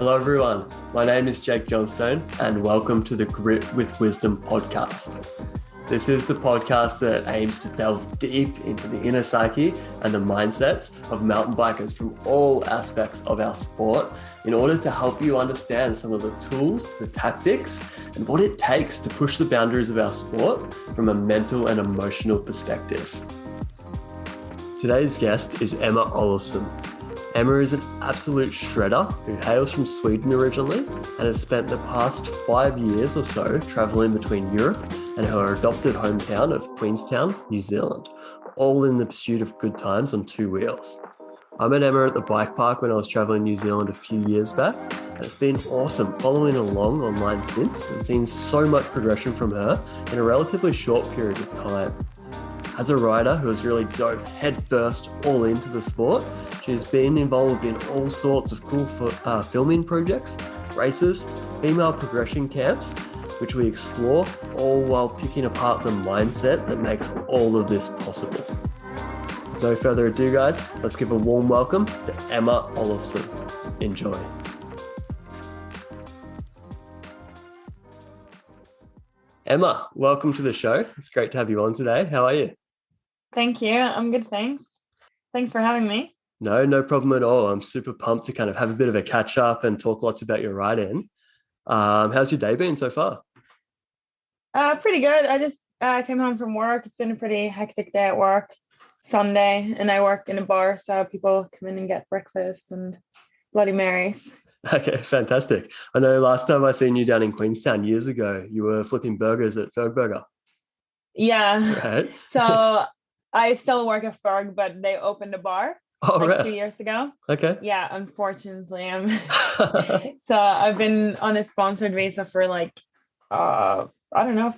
Hello everyone, my name is Jake Johnstone and welcome to the Grit with Wisdom podcast. This is the podcast that aims to delve deep into the inner psyche and the mindsets of mountain bikers from all aspects of our sport in order to help you understand some of the tools, the tactics, and what it takes to push the boundaries of our sport from a mental and emotional perspective. Today's guest is Emma Olofsson. Emma is an absolute shredder who hails from Sweden originally and has spent the past 5 years or so traveling between Europe and her adopted hometown of Queenstown, New Zealand, all in the pursuit of good times on two wheels. I met Emma at the bike park when I was traveling New Zealand a few years back, and it's been awesome following along online since and seeing so much progression from her in a relatively short period of time. As a rider who has really dove headfirst all into the sport, she's been involved in all sorts of cool filming projects, races, female progression camps, which we explore, all while picking apart the mindset that makes all of this possible. No further ado, guys, let's give a warm welcome to Emma Olofsson. Enjoy. Emma, welcome to the show. It's great to have you on today. How are you? Thank you. I'm good, thanks. Thanks for having me. No problem at all. I'm super pumped to kind of have a bit of a catch up and talk lots about your riding. How's your day been so far? Pretty good. I just came home from work. It's been a pretty hectic day at work. Sunday, and I work in a bar, so people come in and get breakfast and Bloody Marys. Okay, fantastic. I know last time I seen you down in Queenstown years ago, you were flipping burgers at Ferg Burger. Yeah. Right. So I still work at Ferg, but they opened a bar right. 2 years ago. Okay. Yeah, unfortunately. So I've been on a sponsored visa for I don't know,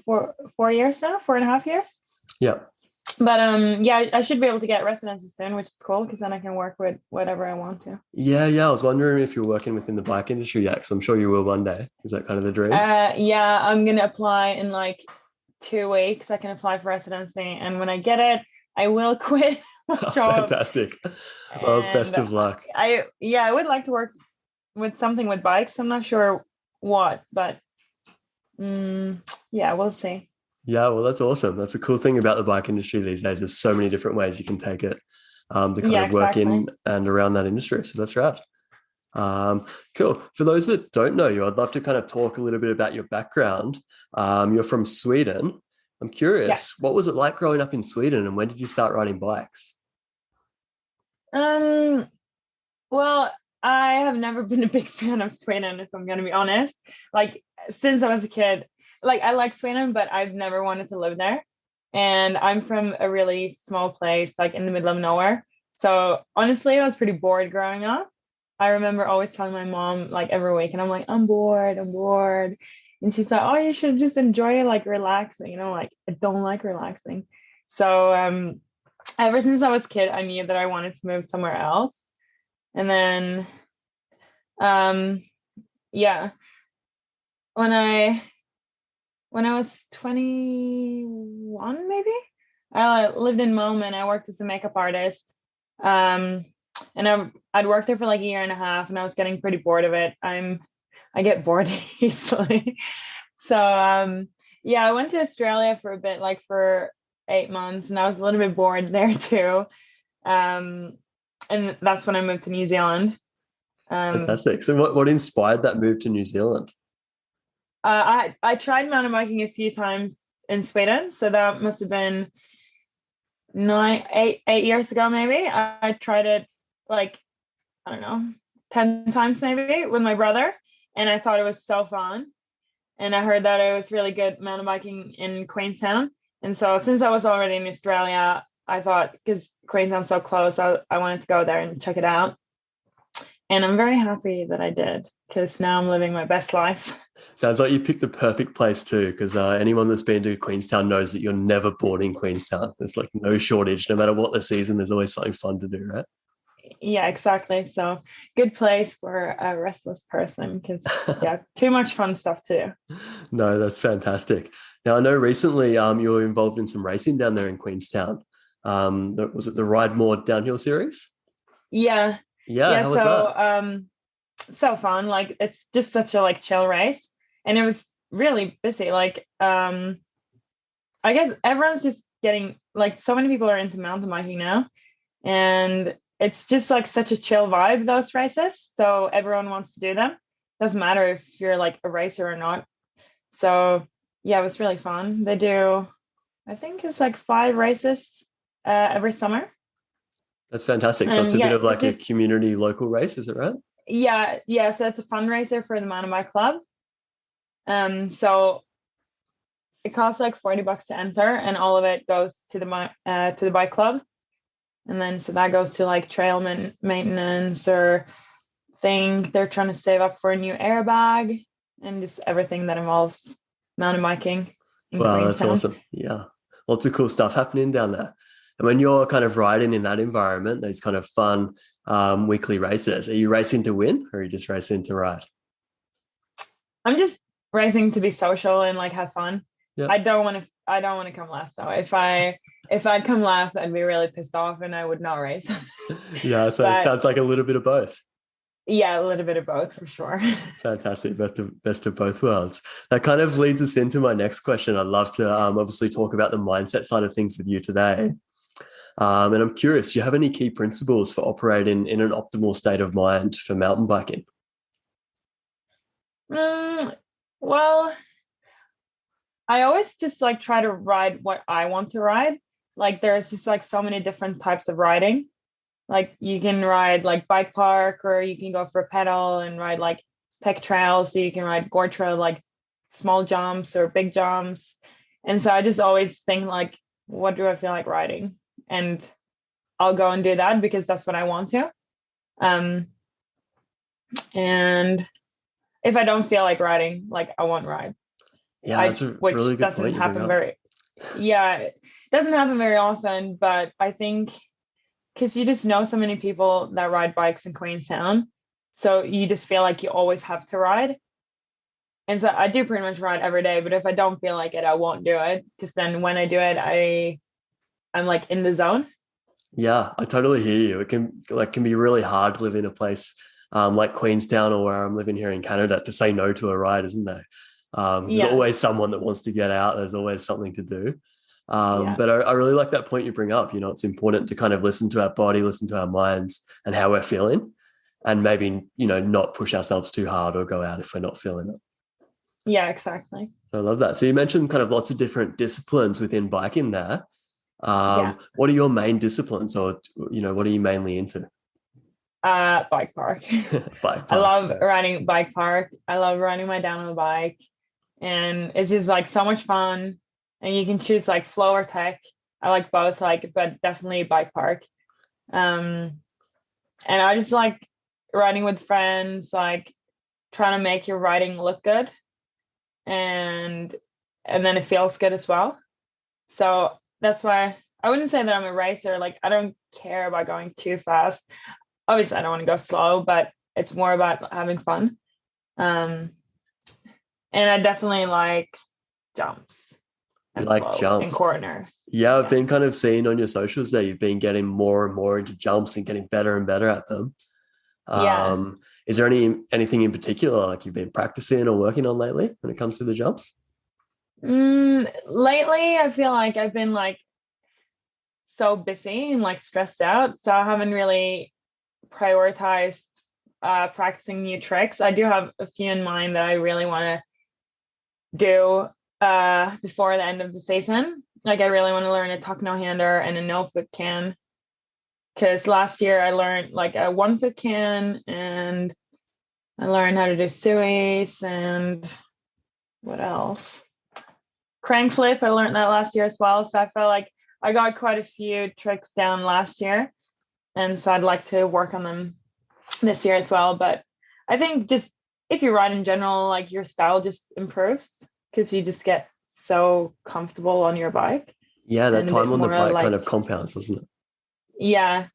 4 years now, 4.5 years. Yeah. But I should be able to get residency soon, which is cool because then I can work with whatever I want to. Yeah. I was wondering if you're working within the bike industry yet, because I'm sure you will one day. Is that kind of the dream? Yeah, I'm gonna apply in 2 weeks. I can apply for residency, and when I get it, I will quit my job. Fantastic. Well, best of luck. I would like to work with something with bikes. I'm not sure what, but we'll see. Yeah, well, that's awesome. That's a cool thing about the bike industry these days. There's so many different ways you can take it to kind of work in and around that industry. So that's right. Cool. For those that don't know you, I'd love to kind of talk a little bit about your background. You're from Sweden. I'm curious, What was it like growing up in Sweden, and when did you start riding bikes? Well, I have never been a big fan of Sweden, if I'm going to be honest. Since I was a kid, I like Sweden, but I've never wanted to live there. And I'm from a really small place, in the middle of nowhere. So honestly, I was pretty bored growing up. I remember always telling my mom every week, and I'm like, I'm bored. And she's like, oh, you should just enjoy relaxing. I don't like relaxing. So ever since I was a kid, I knew that I wanted to move somewhere else. And then, when I was 21, maybe, I lived in Malmö and I worked as a makeup artist. And I'd worked there for a year and a half, and I was getting pretty bored of it. I get bored easily. So, I went to Australia for a bit, for 8 months, and I was a little bit bored there too. And that's when I moved to New Zealand. Fantastic. So what inspired that move to New Zealand? I tried mountain biking a few times in Sweden. So that must have been 8 years ago, maybe. I tried it 10 times maybe with my brother. And I thought it was so fun. And I heard that it was really good mountain biking in Queenstown. And so since I was already in Australia, I thought, because Queenstown's so close, I wanted to go there and check it out. And I'm very happy that I did, because now I'm living my best life. Sounds like you picked the perfect place too, because anyone that's been to Queenstown knows that you're never bored in Queenstown. There's no shortage. No matter what the season, there's always something fun to do, right? Yeah, exactly. So good place for a restless person, because too much fun stuff to do. No, that's fantastic. Now, I know recently you were involved in some racing down there in Queenstown. Was it the Ride More downhill series? Yeah. How was that? so fun. Like it's just such a like chill race, and it was really busy. Like I guess everyone's just getting like so many people are into mountain biking now, and it's just like such a chill vibe, those races. So everyone wants to do them. Doesn't matter if you're like a racer or not. So yeah, it was really fun. They do, I think it's like 5 races every summer. That's fantastic. So it's And a bit yeah, of it's like a just community local race, is it right? yeah. So it's a fundraiser for the Mountain Bike Club. So it costs like $40 to enter, and all of it goes to the bike club. And then so that goes to like trail maintenance, or think they're trying to save up for a new airbag, and just everything that involves mountain biking in Wow, that's Queenstown. awesome. Yeah. Lots of cool stuff happening down there. And when you're kind of riding in that environment, those kind of fun weekly races, are you racing to win or are you just racing to ride? I'm just racing to be social and like have fun. Yeah. I don't want to come last though. If I come last, I'd be really pissed off and I would not race. Yeah. So it But sounds like a little bit of both. yeah, a little bit of both for sure. Fantastic. Best of both worlds. That kind of leads us into my next question. I'd love to obviously talk about the mindset side of things with you today. And I'm curious, do you have any key principles for operating in an optimal state of mind for mountain biking? Well, I always just like try to ride what I want to ride. Like there's just like so many different types of riding. Like you can ride like bike park, or you can go for a pedal and ride like tech trails. So you can ride gore trail, like small jumps or big jumps. And so I just always think like, what do I feel like riding? And I'll go and do that because that's what I want to. Um, and if I don't feel like riding, like I won't ride. Yeah, that's a really Which good doesn't point you bring happen up. very, yeah, it doesn't happen very often, but I think because you just know so many people that ride bikes in Queenstown. So you just feel like you always have to ride. And so I do pretty much ride every day, but if I don't feel like it, I won't do it. Because then when I do it, I'm like in the zone. Yeah, I totally hear you. It can be really hard to live in a place like Queenstown or where I'm living here in Canada to say no to a ride, isn't there? There's Yeah. always someone that wants to get out. There's always something to do. Yeah. But I really like that point you bring up. You know, it's important to kind of listen to our body, listen to our minds and how we're feeling, and maybe, you know, not push ourselves too hard or go out if we're not feeling it. Yeah, exactly. So I love that. So you mentioned kind of lots of different disciplines within biking there. Yeah. What are your main disciplines, or, you know, what are you mainly into? Bike park. Bike I park. love Yeah. riding bike park. I love riding my downhill bike. And it's just like so much fun. And you can choose like flow or tech. I like both, like, but definitely bike park. Um, and I just like riding with friends, like trying to make your riding look good, and then it feels good as well. So that's why I wouldn't say that I'm a racer. Like I don't care about going too fast. Obviously, I don't want to go slow, but it's more about having fun. Um, and I definitely like jumps You and like flow and jumps. corners. Yeah, I've Yeah. been kind of seeing on your socials that you've been getting more and more into jumps and getting better and better at them. Yeah. Is there anything in particular like you've been practicing or working on lately when it comes to the jumps? Lately, I feel like I've been like so busy and like stressed out. So I haven't really prioritized practicing new tricks. I do have a few in mind that I really want to do before the end of the season. Like I really want to learn a tuck no hander and a no foot can. Because last year I learned like a 1 foot can, and I learned how to do suies and what else? Crank flip. I learned that last year as well. So I felt like I got quite a few tricks down last year. And so I'd like to work on them this year as well. But I think just if you ride in general, like your style just improves because you just get so comfortable on your bike Yeah, that and a time bit on the more bike kind like, of compounds, doesn't it? yeah,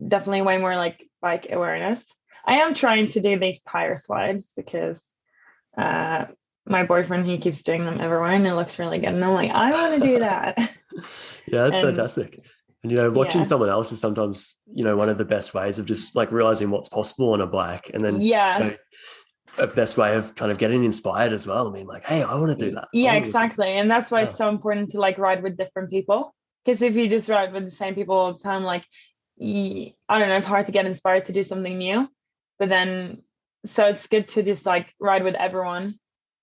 definitely way more like bike awareness. I am trying to do these tire slides because uh, my boyfriend, he keeps doing them everywhere and it looks really good. And I'm like, I want to do that. Yeah, that's And fantastic. And, you know, watching Yeah. someone else is sometimes, you know, one of the best ways of just like realizing what's possible on a bike. And then, you Yeah. know, a best way of kind of getting inspired as well. I mean, like, hey, I want to do that. I Yeah, want to look at exactly. And that's why it's that. so important to like ride with different people. Because if you just ride with the same people all the time, like I don't know, it's hard to get inspired to do something new. But then so it's good to just like ride with everyone.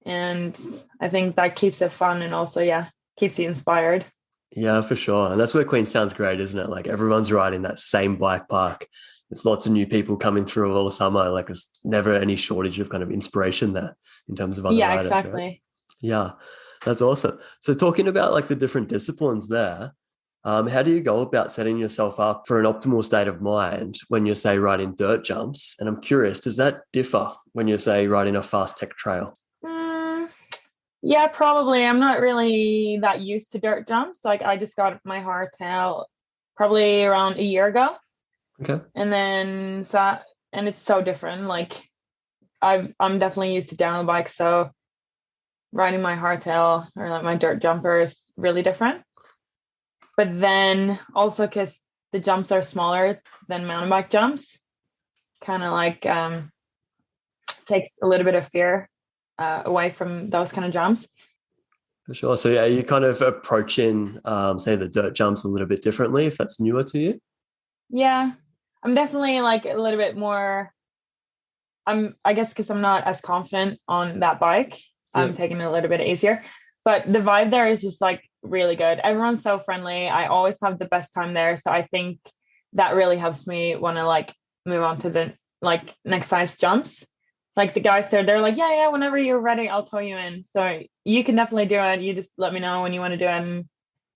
And I think that keeps it fun and also, yeah, keeps you inspired. Yeah, for sure. And that's where Queenstown's great, isn't it? Like everyone's riding that same bike park. There's lots of new people coming through all summer. Like there's never any shortage of kind of inspiration there in terms of other Yeah, riders, right? exactly. Yeah, that's awesome. So talking about like the different disciplines there, how do you go about setting yourself up for an optimal state of mind when you're, say, riding dirt jumps? And I'm curious, does that differ when you're, say, riding a fast tech trail? Mm, yeah, probably. I'm not really that used to dirt jumps. Like I just got my hardtail probably around a year ago. Okay. And then so and it's so different. Like I'm definitely used to downhill bikes, so riding my hardtail or like my dirt jumper is really different. But then also because the jumps are smaller than mountain bike jumps, kind of like takes a little bit of fear away from those kind of jumps. For sure. So yeah, you kind of approaching, say, the dirt jumps a little bit differently if that's newer to you. Yeah, I'm definitely like a little bit more. I guess because I'm not as confident on that bike, Yeah. I'm taking it a little bit easier. But the vibe there is just like really good. Everyone's so friendly. I always have the best time there. So I think that really helps me want to like move on to the like next size jumps. Like the guys there, they're like, yeah, yeah, whenever you're ready, I'll tow you in. So you can definitely do it. You just let me know when you want to do it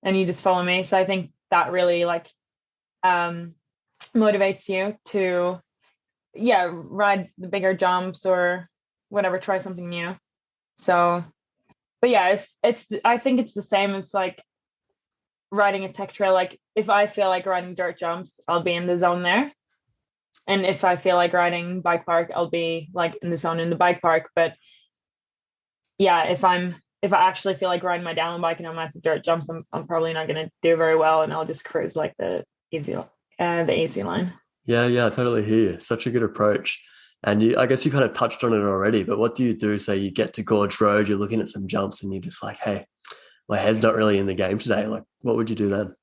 and you just follow me. So I think that really like um motivates you to yeah, ride the bigger jumps or whatever, try something new. So, but yeah, it's I think it's the same as like riding a tech trail. Like if I feel like riding dirt jumps, I'll be in the zone there. And if I feel like riding bike park, I'll be like in the zone in the bike park. But yeah, if I actually feel like riding my downhill bike and I'm at the dirt jumps, I'm probably not gonna do very well and I'll just cruise like the easy line. Yeah, yeah, I totally hear you. Such a good approach. And you, I guess you kind of touched on it already, but what do you do? Say you get to Gorge Road, you're looking at some jumps and you're just like, hey, my head's not really in the game today. Like, what would you do then?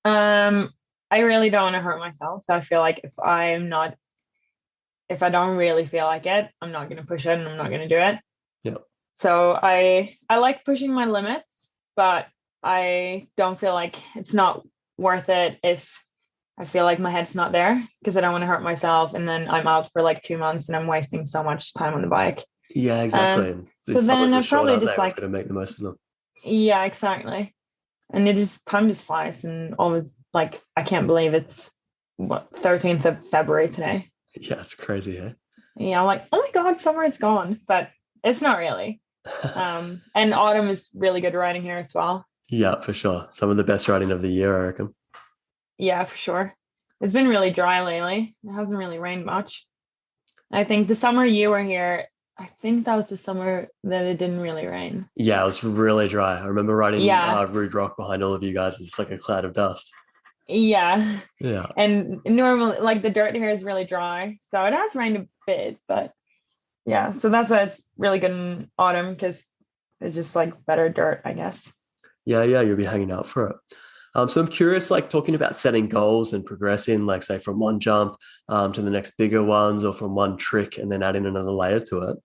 Um, I really don't want to hurt myself. So I feel like if I don't really feel like it, I'm not going to push it and I'm not going to do it. Yeah. So I like pushing my limits, but I don't feel like it's not worth it if I feel like my head's not there because I don't want to hurt myself and then I'm out for like 2 months and I'm wasting so much time on the bike. Yeah, exactly. Um, And so these then summers are I short, probably aren't just they? We've like, got to make the most of them. yeah, exactly. And it just time just flies and always like I can't believe it's what 13th of February today. Yeah, it's crazy, eh? Yeah, I'm like, oh my God, summer is gone, but it's not really. And autumn is really good riding here as well. Yeah, for sure. Some of the best riding of the year, I reckon. Yeah, for sure. It's been really dry lately. It hasn't really rained much. I think the summer you were here, I think that was the summer that it didn't really rain. Yeah, it was really dry. I remember riding Yeah, Rude Rock behind all of you guys. It's just like a cloud of dust. yeah. Yeah. And normally, like the dirt here is really dry, so it has rained a bit, but yeah. So that's why it's really good in autumn because it's just like better dirt, I guess. Yeah, yeah, you'll be hanging out for it. So I'm curious, like talking about setting goals and progressing, like say from one jump to the next bigger ones, or from one trick and then adding another layer to it.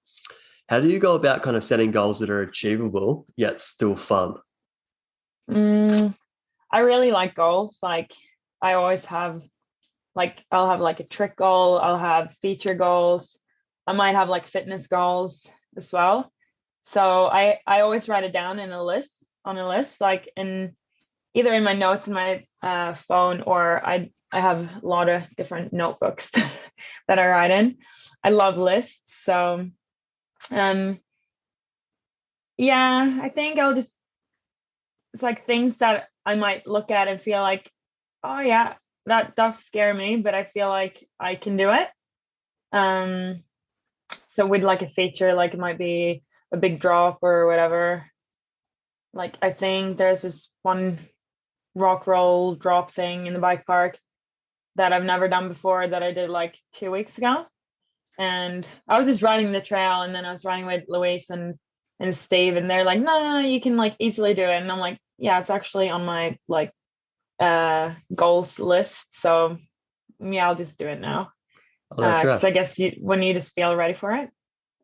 How do you go about kind of setting goals that are achievable yet still fun? Mm, I really like goals. Like I always have like I'll have like a trick goal, I'll have feature goals. I might have like fitness goals as well. So I always write it down in a list on a list, like in either in my notes in my phone or I have a lot of different notebooks that I write in. I love lists. So um yeah, I think I'll just it's like things that I might look at and feel like, oh yeah, that does scare me, but I feel like I can do it. Um, so with like a feature, like it might be a big drop or whatever. Like I think there's this one rock roll drop thing in the bike park that I've never done before, that I did like 2 weeks ago. And I was just riding the trail, and then I was riding with Louise and Steve, and they're like, no, you can like easily do it. And I'm like, yeah, it's actually on my like goals list. So yeah, I'll just do it now. Oh, that's Because right. I guess when you just feel ready for it.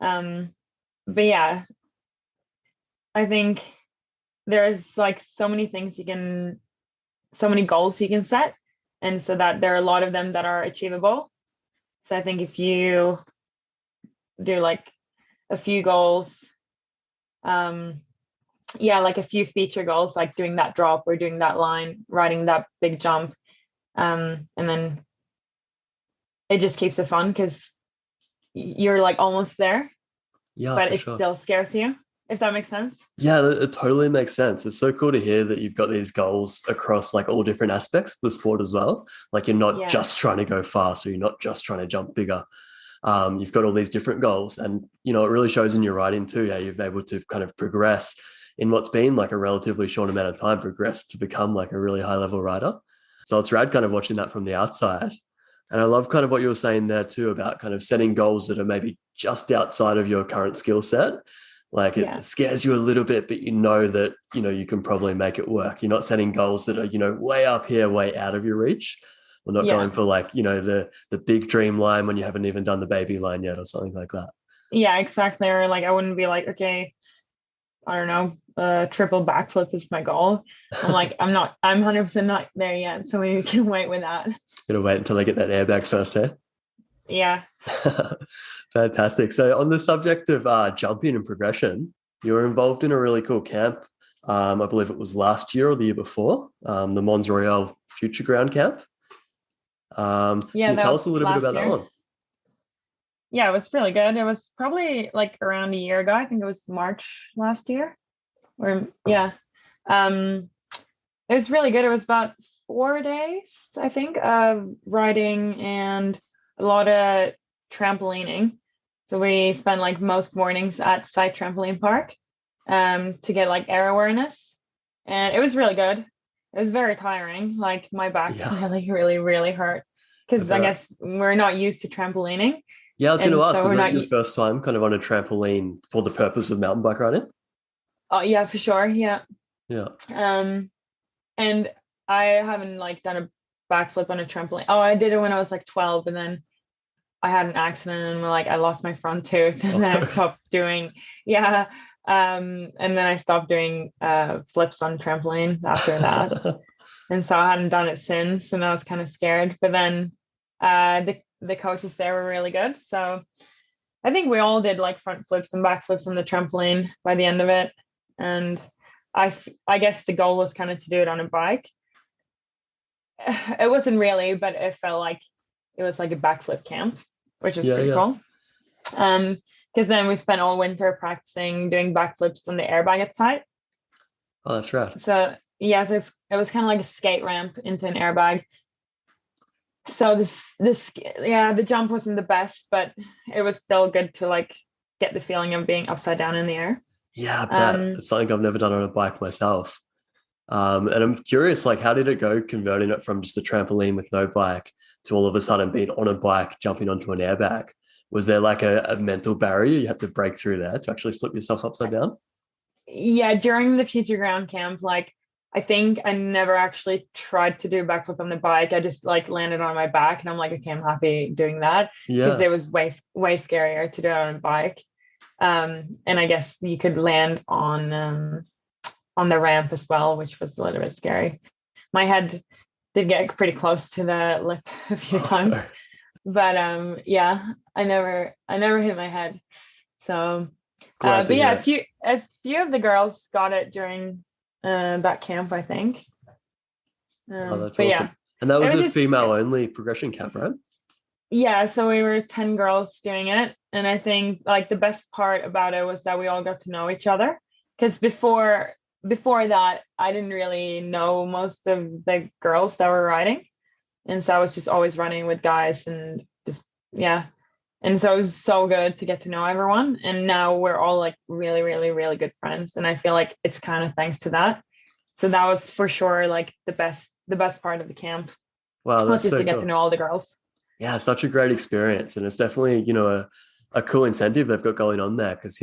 But yeah, I think there's like so many goals you can set. And so that there are a lot of them that are achievable. So I think if you do like a few goals, like a few feature goals, like doing that drop or doing that line, riding that big jump, and then it just keeps it fun because you're like almost there, Yeah, but for it sure. still scares you, if that makes sense. Yeah, it totally makes sense. It's so cool to hear that you've got these goals across like all different aspects of the sport as well. Like you're not Yeah. just trying to go fast, or you're not just trying to jump bigger. You've got all these different goals, and it really shows in your riding too. How you've been able to kind of progress in what's been like a relatively short amount of time, progress to become like a really high level rider. So it's rad kind of watching that from the outside. And I love kind of what you were saying there too about kind of setting goals that are maybe just outside of your current skill set. Like it Yeah. scares you a little bit, but you know that, you can probably make it work. You're not setting goals that are, way up here, way out of your reach. We're not Yeah. going for like, the big dream line when you haven't even done the baby line yet or something like that. Yeah, exactly. Or like I wouldn't be like, okay, I don't know, triple backflip is my goal. I'm like, I'm 100% not there yet. So we can wait with that. Gonna wait until I get that airbag first, eh? Yeah. Fantastic. So on the subject of jumping and progression, you were involved in a really cool camp. I believe it was last year or the year before, the Mons Royale Future Ground Camp. Can Yeah, you that tell us was a little bit last about that year. one? Yeah, it was really good. It was probably like around a year ago. I think it was March last year. Or yeah. It was really good. It was about 4 days, I think, of riding and a lot of trampolining. So we spent like most mornings at Site Trampoline Park to get like air awareness. And it was really good. It was very tiring. Like my back Yeah, really, really, really hurt I because I bet. guess we're not used to trampolining. Yeah, I was going to And ask, so was we're that not, your first time kind of on a trampoline for the purpose of mountain bike riding? oh, yeah, for sure. Yeah. Yeah. Um, and I haven't like done a backflip on a trampoline. Oh, I did it when I was like 12, and then I had an accident and like I lost my front tooth, and Oh, then I stopped doing, yeah. And then I stopped doing flips on trampolines after that. no. And so I hadn't done it since, and I was kind of scared. But then the coaches there were really good. So I think we all did like front flips and back flips on the trampoline by the end of it. And I guess the goal was kind of to do it on a bike. It wasn't really, but it felt like it was like a backflip camp, which was Yeah, pretty yeah. cool. Because then we spent all winter practicing doing backflips on the airbag at site. Oh, that's right. So yeah, so it was kind of like a skate ramp into an airbag. So the jump wasn't the best, but it was still good to like get the feeling of being upside down in the air. Yeah, I bet. Um, It's something I've never done on a bike myself. And I'm curious, like, how did it go converting it from just a trampoline with no bike to all of a sudden being on a bike, jumping onto an airbag? Was there like a mental barrier you had to break through there to actually flip yourself upside down? yeah, during the future ground camp, like I think I never actually tried to do a backflip on the bike. I just like landed on my back, and I'm like, okay, I'm happy doing that because Yeah. it was way scarier to do it on a bike. And I guess you could land on the ramp as well, which was a little bit scary. My head did get pretty close to the lip a few Oh, times, no. but yeah, I never hit my head. So Glad to but yeah, hear a it. few of the girls got it during that camp, I think. Oh, that's But awesome. yeah, And that it was was a just female only progression camp, right? yeah. So we were 10 girls doing it, and I think like the best part about it was that we all got to know each other. Because before that, I didn't really know most of the girls that were riding, and so I was just always running with guys, and just yeah. And so it was so good to get to know everyone. And now we're all like really, really, really good friends. And I feel like it's kind of thanks to that. So that was for sure like the best part of the camp. Wow, Was that's just so to get cool. to know all the girls. Yeah, such a great experience. And it's definitely, a cool incentive they've got going on there because,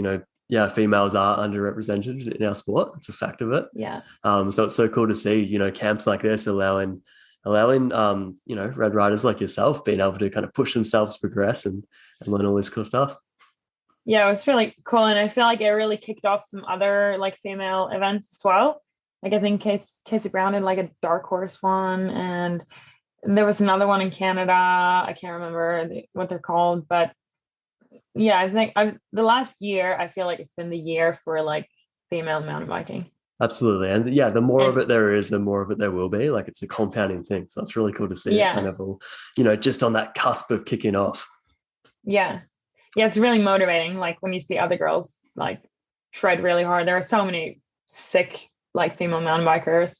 yeah, females are underrepresented in our sport. It's a fact of it. Yeah. So it's so cool to see, camps like this allowing red riders like yourself being able to kind of push themselves, progress and learn all this cool stuff. Yeah, it was really cool. And I feel like it really kicked off some other like female events as well. Like I think Casey Brown did like a dark horse one, and there was another one in Canada. I can't remember what they're called, but yeah, I think the last year, I feel like it's been the year for like female mountain biking. Absolutely. And yeah, the more of And it there is, the more of it there will be. Like it's a compounding thing. So it's really cool to see it kind yeah, of all, just on that cusp of kicking off. yeah, yeah, it's really motivating. Like when you see other girls like shred really hard. There are so many sick like female mountain bikers,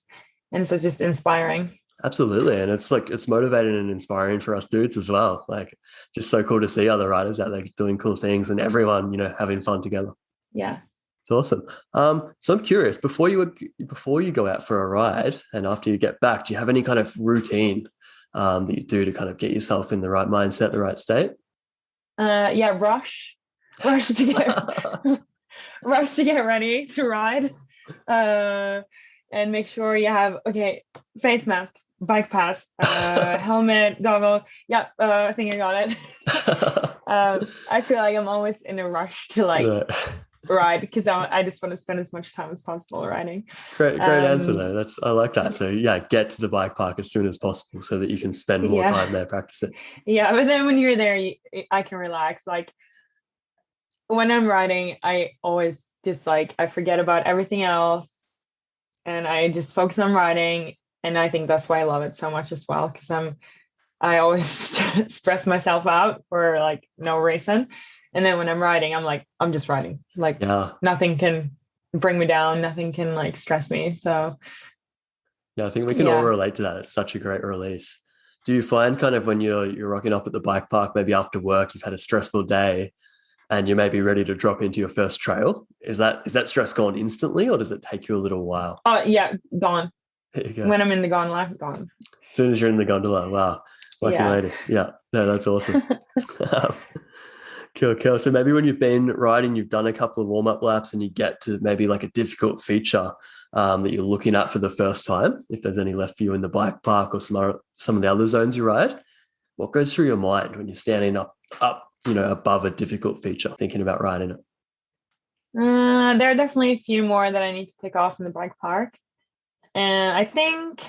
and so it's just inspiring. Absolutely. And it's motivating and inspiring for us dudes as well. Like just so cool to see other riders out there doing cool things and everyone, having fun together. Yeah. It's awesome. So I'm curious, before you go out for a ride and after you get back, do you have any kind of routine that you do to kind of get yourself in the right mindset, the right state? Yeah, rush to get rush to get ready to ride. And make sure you have face mask, bike pass, helmet, goggle. Yeah, I think I got it. I feel like I'm always in a rush to like Yeah. ride because I just want to spend as much time as possible riding. Great answer though. I like that. So yeah, get to the bike park as soon as possible so that you can spend more time there practicing. Yeah, but then when you're there, I can relax. Like when I'm riding, I always just like I forget about everything else, and I just focus on riding. And I think that's why I love it so much as well, because I always stress myself out for like no reason. And then when I'm riding, I'm just riding. Like nothing can bring me down. Nothing can like stress me. So yeah, I think we can all relate to that. It's such a great release. Do you find kind of when you're rocking up at the bike park, maybe after work, you've had a stressful day and you may be ready to drop into your first trail? Is that stress gone instantly or does it take you a little while? Oh yeah, gone. There you go. When I'm in the gondola, gone. As soon as you're in the gondola, wow. Lucky lady. Yeah, no, that's awesome. Cool. So maybe when you've been riding, you've done a couple of warm-up laps and you get to maybe like a difficult feature that you're looking at for the first time, if there's any left for you in the bike park or some of the other zones you ride. What goes through your mind when you're standing up, above a difficult feature, thinking about riding it? There are definitely a few more that I need to take off in the bike park. And I think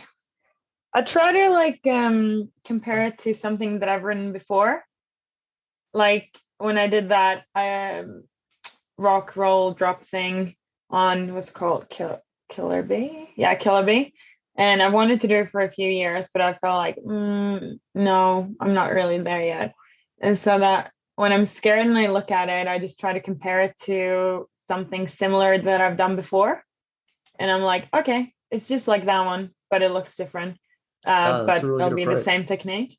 I try to like compare it to something that I've ridden before. Like when I did that rock roll drop thing on what's called Killer Bee. Yeah, Killer Bee. And I wanted to do it for a few years, but I felt like, no, I'm not really there yet. And so that when I'm scared and I look at it, I just try to compare it to something similar that I've done before. And I'm like, okay, it's just like that one, but it looks different. But really it'll be the same technique.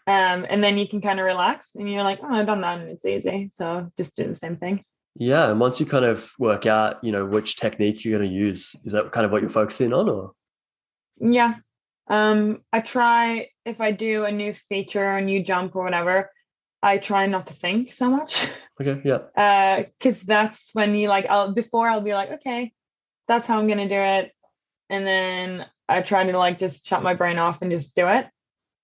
And then you can kind of relax and you're like, oh, I've done that and it's easy. So just do the same thing. Yeah. And once you kind of work out, which technique you're going to use, is that kind of what you're focusing on or? Yeah. I try, if I do a new feature, a new jump or whatever, I try not to think so much. Okay. Yeah. Because that's when you like, I'll be like, okay, that's how I'm going to do it. And then I try to like just shut my brain off and just do it.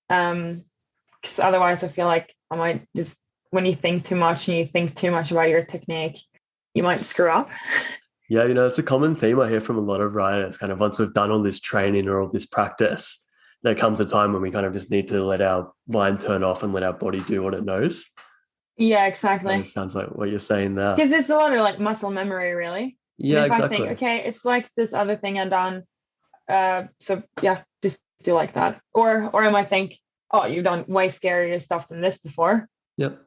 Because otherwise I feel like I might just, when you think too much and you think too much about your technique, you might screw up. Yeah, it's a common theme I hear from a lot of riders. Kind of once we've done all this training or all this practice, there comes a time when we kind of just need to let our mind turn off and let our body do what it knows. Yeah, exactly. It sounds like what you're saying there. Because it's a lot of like muscle memory, really. Yeah, if exactly. I think, okay, it's like this other thing I've done. So yeah, just do like that. Or I might think, oh, you've done way scarier stuff than this before. Yep.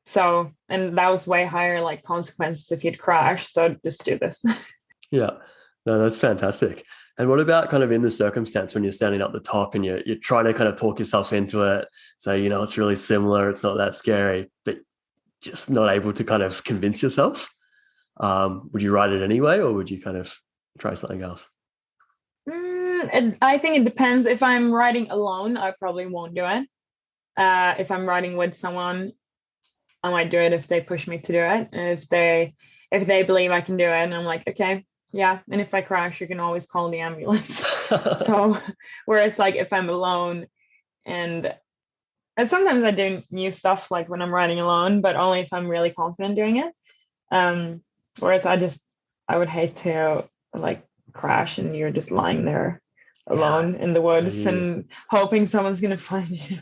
So, and that was way higher like consequences if you'd crash. So just do this. Yeah. No, that's fantastic. And what about kind of in the circumstance when you're standing up the top and you're trying to kind of talk yourself into it? So, it's really similar. It's not that scary, but just not able to kind of convince yourself. Would you ride it anyway, or would you kind of try something else? I think it depends. If I'm riding alone, I probably won't do it. If I'm riding with someone, I might do it if they push me to do it. And if they believe I can do it, and I'm like, okay, yeah. And if I crash, you can always call the ambulance. So, whereas like if I'm alone, and sometimes I do new stuff like when I'm riding alone, but only if I'm really confident doing it. Whereas I would hate to like crash and you're just lying there alone in the woods and hoping someone's gonna find you.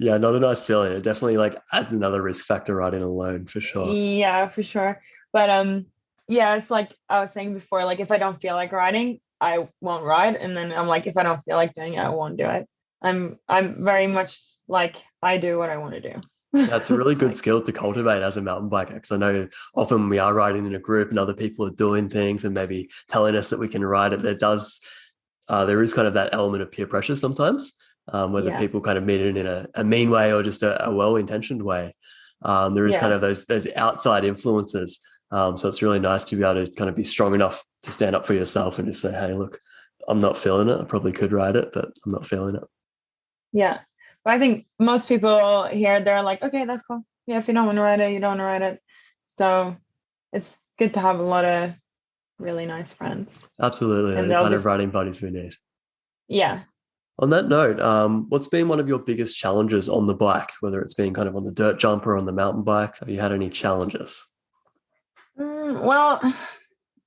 Yeah, not a nice feeling. It definitely like adds another risk factor riding alone for sure. Yeah, for sure. But yeah, it's like I was saying before, like if I don't feel like riding, I won't ride. And then I'm like, if I don't feel like doing it, I won't do it. I'm very much like I do what I want to do. That's a really good skill to cultivate as a mountain biker, because I know often we are riding in a group and other people are doing things and maybe telling us that we can ride it. There is kind of that element of peer pressure sometimes, whether people kind of mean it in a mean way or just a well-intentioned way. There is kind of those outside influences. So it's really nice to be able to kind of be strong enough to stand up for yourself and just say, hey, look, I'm not feeling it. I probably could ride it, but I'm not feeling it. Yeah. But I think most people here, they're like, okay, that's cool. Yeah, if you don't want to ride it, you don't want to ride it. So it's good to have a lot of really nice friends. Absolutely. And the kind of riding buddies we need. Yeah. On that note, what's been one of your biggest challenges on the bike, whether it's been kind of on the dirt jump or on the mountain bike? Have you had any challenges? Well,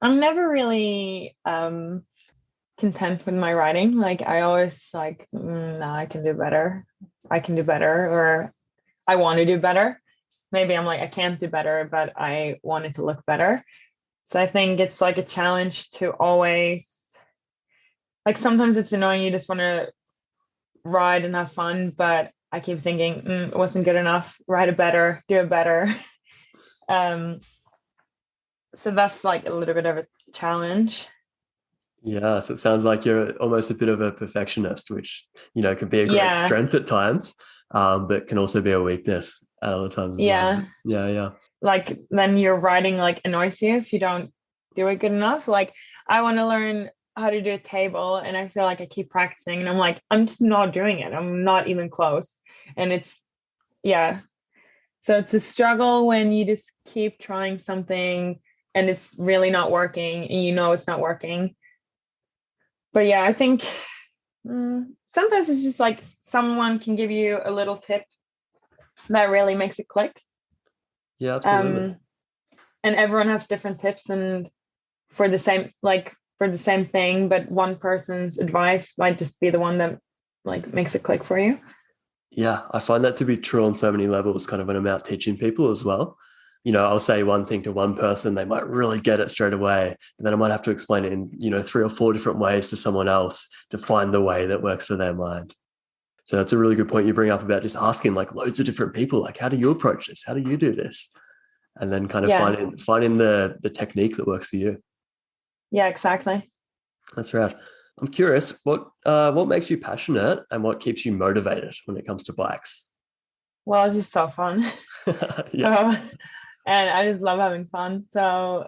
I'm never really content with my riding. Like I always like, no, I can do better. Or I want to do better. Maybe I'm like, I can't do better, but I want it to look better. So I think it's like a challenge to always, like sometimes it's annoying. You just want to ride and have fun, but I keep thinking, it wasn't good enough. Ride it better, do it better. So that's like a little bit of a challenge. Yeah, so it sounds like you're almost a bit of a perfectionist, which, can be a great strength at times, but can also be a weakness at other times as well. Yeah. Like then your riding like annoys you if you don't do it good enough. Like I want to learn how to do a table and I feel like I keep practicing and I'm like, I'm just not doing it. I'm not even close. And so it's a struggle when you just keep trying something and it's really not working and it's not working. But yeah, I think sometimes it's just like someone can give you a little tip that really makes it click. Yeah, absolutely. And everyone has different tips and for the same thing, but one person's advice might just be the one that like makes it click for you. Yeah, I find that to be true on so many levels, kind of when I'm out teaching people as well. I'll say one thing to one person, they might really get it straight away. And then I might have to explain it in, 3 or 4 different ways to someone else to find the way that works for their mind. So that's a really good point you bring up about just asking like loads of different people, like, how do you approach this? How do you do this? And then kind of finding the technique that works for you. Yeah, exactly. That's right. I'm curious, what makes you passionate and what keeps you motivated when it comes to bikes? Well, it's just so fun. And I just love having fun. So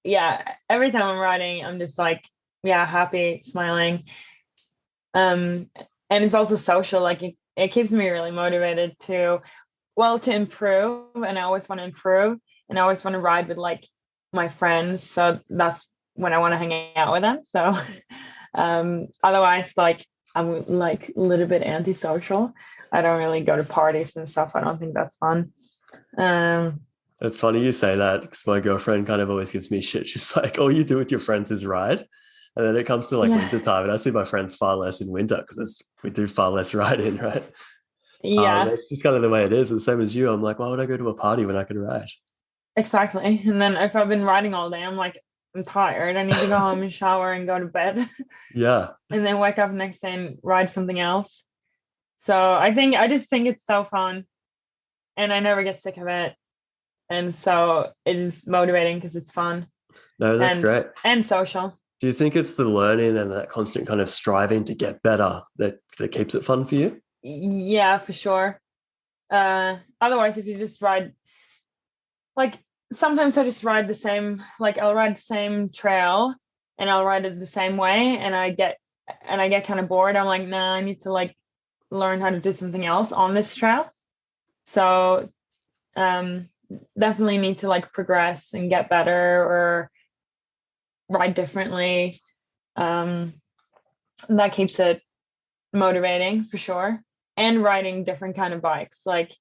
yeah, every time I'm riding, I'm just like, happy, smiling. And it's also social. Like it keeps me really motivated to improve. And I always want to improve. And I always want to ride with like my friends. So that's when I want to hang out with them. So otherwise, like I'm like a little bit antisocial. I don't really go to parties and stuff. I don't think that's fun. It's funny you say that because my girlfriend kind of always gives me shit. She's like, all you do with your friends is ride. And then it comes to like winter time and I see my friends far less in winter because we do far less riding, right? Yeah. That's just kind of the way it is. The same as you. I'm like, why would I go to a party when I could ride? Exactly. And then if I've been riding all day, I'm like, I'm tired. I need to go home and shower and go to bed. Yeah. And then wake up next day and ride something else. So I just think it's so fun and I never get sick of it. And so it is motivating because it's fun. No, that's great. And social. Do you think it's the learning and that constant kind of striving to get better that keeps it fun for you? Yeah, for sure. Otherwise, if you just ride, like sometimes I just ride the same, like I'll ride the same trail and I'll ride it the same way, and I get kind of bored. I'm like, nah, I need to like learn how to do something else on this trail. So definitely need to like progress and get better or ride differently. That keeps it motivating for sure. And riding different kind of bikes. Like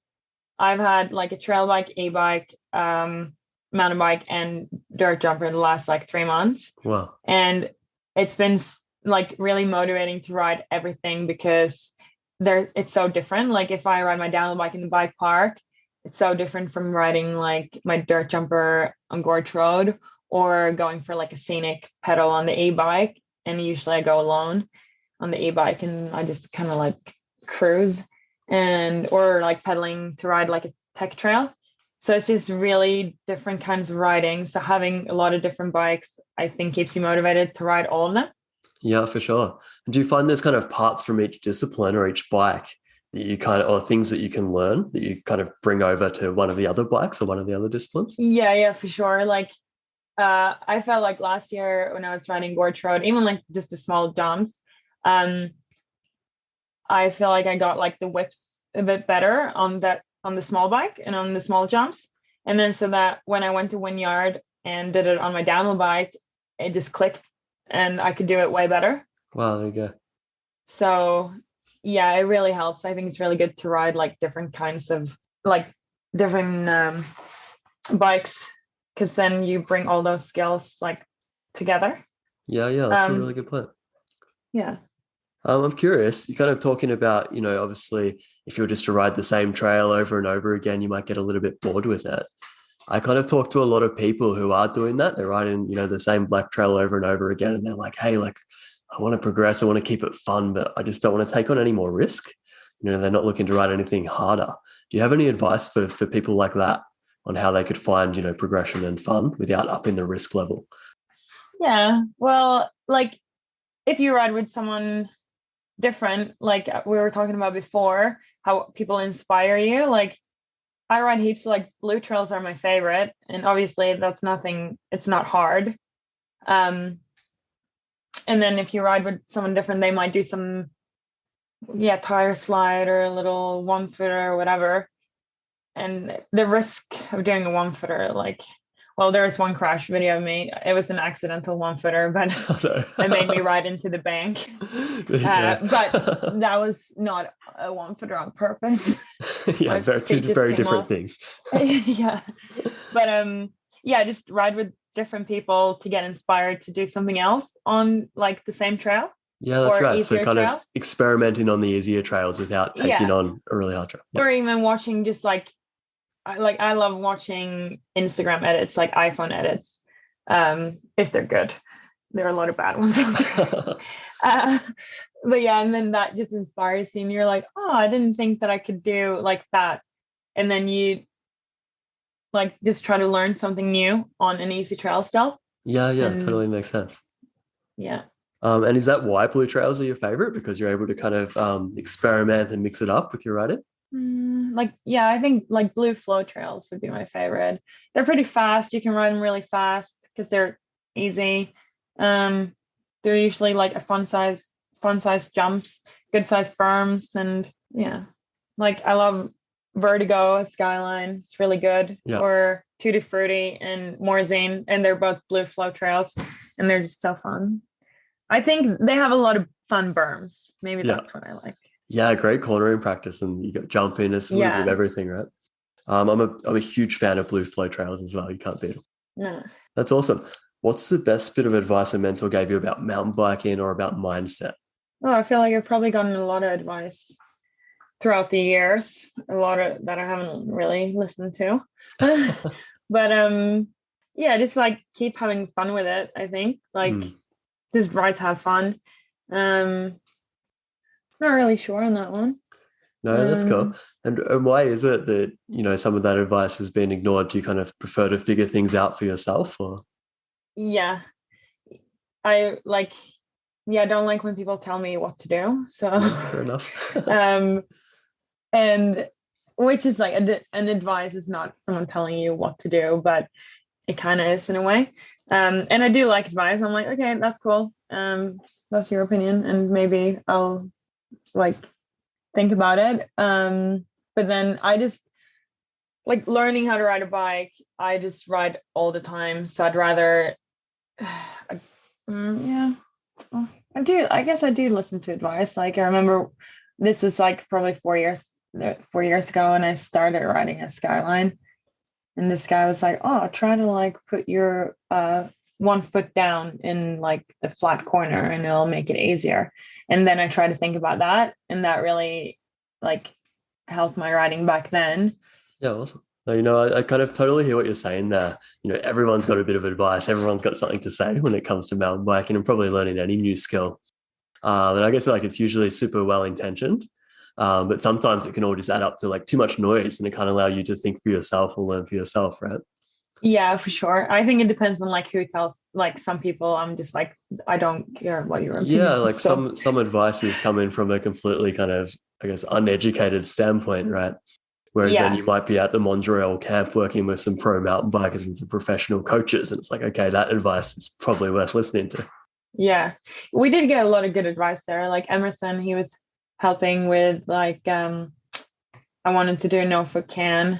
I've had like a trail bike, e-bike, mountain bike, and dirt jumper the last like 3 months. Wow. And it's been like really motivating to ride everything because it's so different. Like if I ride my downhill bike in the bike park, it's so different from riding like my dirt jumper on Gorge Road or going for like a scenic pedal on the e-bike. And usually I go alone on the e-bike and I just kind of like cruise or like pedaling to ride like a tech trail. So it's just really different kinds of riding. So having a lot of different bikes, I think keeps you motivated to ride all of them. Yeah, for sure. And do you find there's kind of parts from each discipline or each bike that you kind of, or things that you can learn that you kind of bring over to one of the other bikes or one of the other disciplines? Yeah, for sure. Like I felt like last year when I was riding Gorge Road, even like just the small jumps, I feel like I got like the whips a bit better on the small bike and on the small jumps. And then so that when I went to Wynyard and did it on my downhill bike, it just clicked and I could do it way better. Wow, there you go. So yeah, it really helps. I think it's really good to ride like different kinds of like different bikes, because then you bring all those skills like together. Yeah, that's a really good point. Yeah. I'm curious, you're kind of talking about, obviously if you were just to ride the same trail over and over again, you might get a little bit bored with it. I kind of talk to a lot of people who are doing that. They're riding, the same black trail over and over again. And they're like, hey, like, I want to progress. I want to keep it fun, but I just don't want to take on any more risk. They're not looking to ride anything harder. Do you have any advice for people like that on how they could find, progression and fun without upping the risk level? Yeah. Well, like if you ride with someone different, like we were talking about before, how people inspire you, like I ride heaps, like blue trails are my favorite, and obviously it's not hard. And then if you ride with someone different, they might do some tire slide or a little 1-footer or whatever. And the risk of doing a 1-footer, like, well, there was one crash video of me. It was an accidental 1-footer, but it made me ride into the bank. But that was not a 1-footer on purpose. Yeah, two very different things. Yeah. But just ride with different people to get inspired to do something else on like the same trail. Yeah, that's right. So kind of experimenting on the easier trails without taking on a really hard trail. Yeah. Or even watching just like I love watching Instagram edits, like iPhone edits, if they're good. There are a lot of bad ones out there. But yeah, and then that just inspires you and you're like, oh, I didn't think that I could do like that. And then you like just try to learn something new on an easy trail still. Yeah, totally makes sense. Yeah. And is that why blue trails are your favorite? Because you're able to kind of experiment and mix it up with your riding? I think like blue flow trails would be my favorite. They're pretty fast. You can ride them really fast because they're easy. They're usually like a fun size jumps, good size berms, and yeah, like I love Vertigo Skyline. It's really good. Yeah. Or Tutti Frutti and Morzine, and they're both blue flow trails, and they're just so fun. I think they have a lot of fun berms. Maybe that's what I like. Yeah, great cornering practice, and you got jumping, it's a little bit of everything, right? I'm a huge fan of blue flow trails as well. You can't beat them. No. That's awesome. What's the best bit of advice a mentor gave you about mountain biking or about mindset? Oh, I feel like I've probably gotten a lot of advice throughout the years, a lot of that I haven't really listened to. But just like keep having fun with it, I think. Like just try to have fun. Not really sure on that one. No, that's cool. And why is it that, some of that advice has been ignored? Do you kind of prefer to figure things out for yourself, or? Yeah. I don't like when people tell me what to do. So fair enough. and which is like an advice is not someone telling you what to do, but it kind of is in a way. And I do like advice. I'm like, okay, that's cool. That's your opinion, and maybe I'll like think about it. But then I just like learning how to ride a bike. I just ride all the time, so I'd rather, yeah. I do. I guess I do listen to advice. Like I remember, this was like probably 4 years ago, and I started riding a Skyline, and this guy was like, "Oh, try to like put your 1 foot down in like the flat corner, and it'll make it easier." And then I tried to think about that, and that really like helped my riding back then. Yeah, awesome. No, I kind of totally hear what you're saying there. Everyone's got a bit of advice. Everyone's got something to say when it comes to mountain biking and probably learning any new skill. And I guess like it's usually super well intentioned, but sometimes it can all just add up to like too much noise, and it can't allow you to think for yourself or learn for yourself, right? Yeah, for sure. I think it depends on like who tells. Like some people, I'm just like, I don't care what your opinion Yeah, is. like some advice is coming from a completely kind of, I guess, uneducated standpoint, right? Whereas then you might be at the Montreal camp working with some pro mountain bikers and some professional coaches. And it's like, okay, that advice is probably worth listening to. Yeah. We did get a lot of good advice there. Like Emerson, he was helping with like, I wanted to do a no foot can.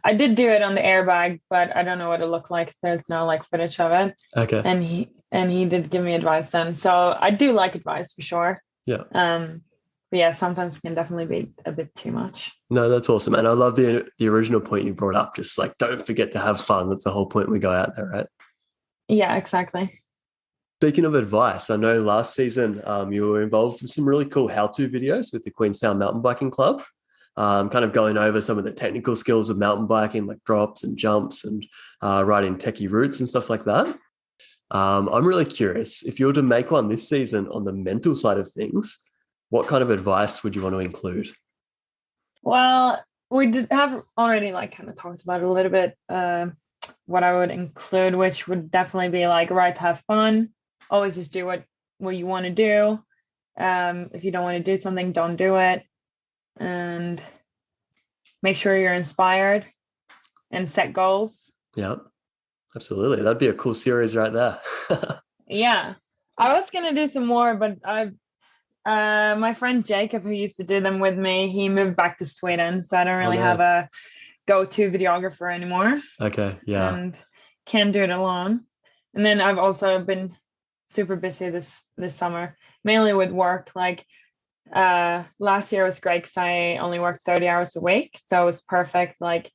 I did do it on the airbag, but I don't know what it looked like. There's no like footage of it. Okay. And he did give me advice then. So I do like advice for sure. Yeah. But yeah, sometimes it can definitely be a bit too much. No, that's awesome. And I love the original point you brought up. Just like, don't forget to have fun. That's the whole point we go out there, right? Yeah, exactly. Speaking of advice, I know last season you were involved with some really cool how-to videos with the Queenstown Mountain Biking Club, kind of going over some of the technical skills of mountain biking, like drops and jumps and riding techie routes and stuff like that. I'm really curious, if you were to make one this season on the mental side of things, what kind of advice would you want to include? Well, we did have already like kind of talked about it a little bit, what I would include, which would definitely be like, right, to have fun. Always just do what you want to do. If you don't want to do something, don't do it. And make sure you're inspired and set goals. Yeah, absolutely. That'd be a cool series right there. Yeah. I was going to do some more, but my friend Jacob, who used to do them with me, he moved back to Sweden, so I don't really have a go-to videographer anymore. Okay, yeah. And can't do it alone. And then I've also been super busy this summer, mainly with work. Like last year was great because I only worked 30 hours a week, so it was perfect, like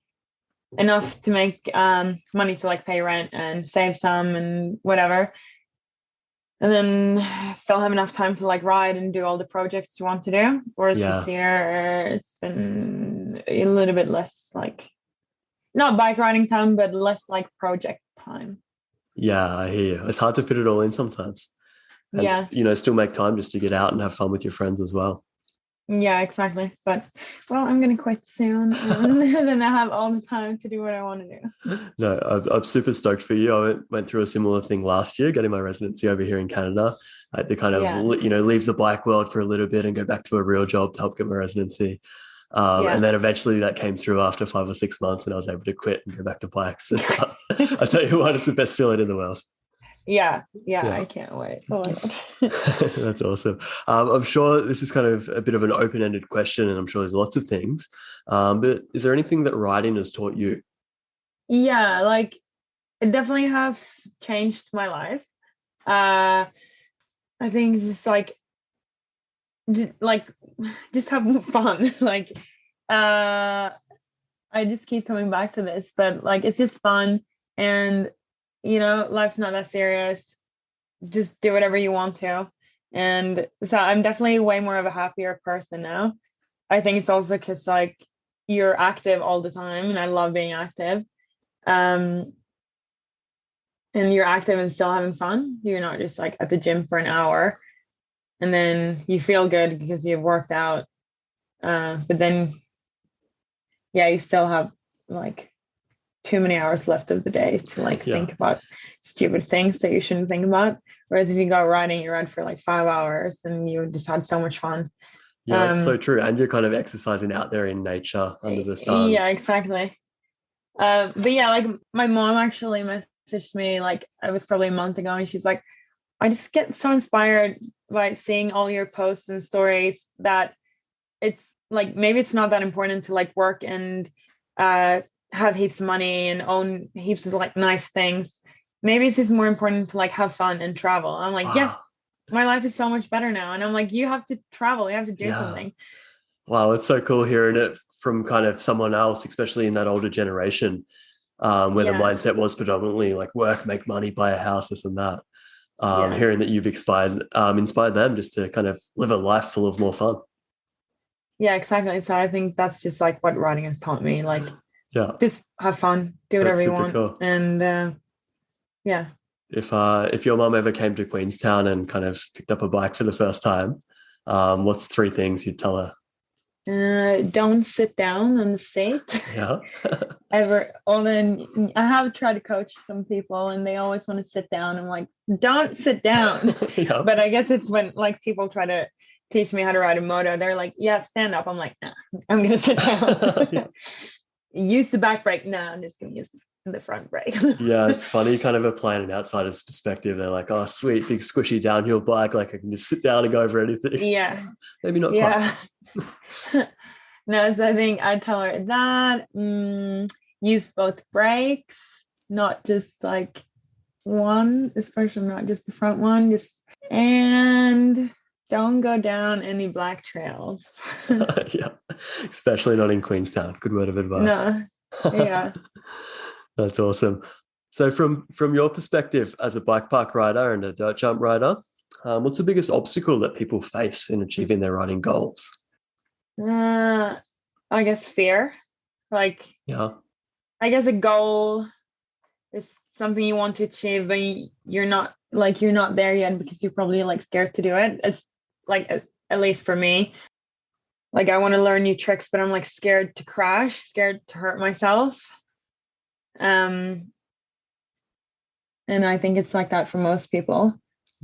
enough to make money to like pay rent and save some and whatever. And then still have enough time to like ride and do all the projects you want to do. Whereas this year, it's been a little bit less like, not bike riding time, but less like project time. Yeah, I hear you. It's hard to fit it all in sometimes. And, still make time just to get out and have fun with your friends as well. Yeah, exactly. But, well, I'm going to quit soon. And then I have all the time to do what I want to do. No, I'm super stoked for you. I went through a similar thing last year, getting my residency over here in Canada. I had to kind of, leave the bike world for a little bit and go back to a real job to help get my residency. And then eventually that came through after 5 or 6 months, and I was able to quit and go back to bikes. I tell you what, it's the best feeling in the world. Yeah, I can't wait. Oh my God. That's awesome. I'm sure this is kind of a bit of an open-ended question, and I'm sure there's lots of things. But is there anything that riding has taught you? Yeah, like it definitely has changed my life. I think it's just have fun. Like I just keep coming back to this, but like it's just fun, and life's not that serious. Just do whatever you want to. And so I'm definitely way more of a happier person now. I think it's also because like you're active all the time, and I love being active. And you're active and still having fun. You're not just like at the gym for an hour and then you feel good because you've worked out. But then, you still have like too many hours left of the day to think about stupid things that you shouldn't think about. Whereas if you go riding, you ride for like 5 hours and you just had so much fun. Yeah, it's so true. And you're kind of exercising out there in nature under the sun. Yeah, exactly. But yeah, like my mom actually messaged me like it was probably a month ago, and she's like, I just get so inspired by seeing all your posts and stories that it's like maybe it's not that important to like work and have heaps of money and own heaps of like nice things. Maybe it's just more important to like have fun and travel. I'm like, yes, Wow. my life is so much better now. And I'm like, you have to travel, you have to do Yeah. something. Wow, it's so cool hearing it from kind of someone else, especially in that older generation, where the Yeah, mindset was predominantly like work, make money, buy a house, this and that. yeah, Hearing that you've inspired them just to kind of live a life full of more fun. yeah, exactly. So I think that's just like what writing has taught me. Like, Yeah, just have fun, do that's whatever you super want, cool. and yeah. If your mum ever came to Queenstown and kind of picked up a bike for the first time, what's three things you'd tell her? Don't sit down on the seat Yeah. ever. Or then I have tried to coach some people and they always want to sit down. I'm like, don't sit down. Yeah. But I guess it's when like people try to teach me how to ride a moto, they're like, yeah, stand up. I'm like, nah, I'm gonna sit down. Yeah. Use the back brake. No, I'm just gonna use the front brake. Yeah, it's funny, kind of applying an outsider's perspective. They're like, oh, sweet, big squishy downhill bike. Like I can just sit down and go over anything. Yeah, Maybe not quite. yeah. No, so I think I'd tell her that use both brakes, not just like one, especially not just the front one, just and don't go down any black trails. Yeah, especially not in Queenstown. Good word of advice. No, yeah. That's awesome. So from your perspective as a bike park rider and a dirt jump rider, what's the biggest obstacle that people face in achieving their riding goals? I guess fear. Like, Yeah. I guess a goal is something you want to achieve, but you're not there yet because you're probably like scared to do it. It's like at least for me, like I want to learn new tricks, but I'm like scared to crash, scared to hurt myself. And I think it's like that for most people.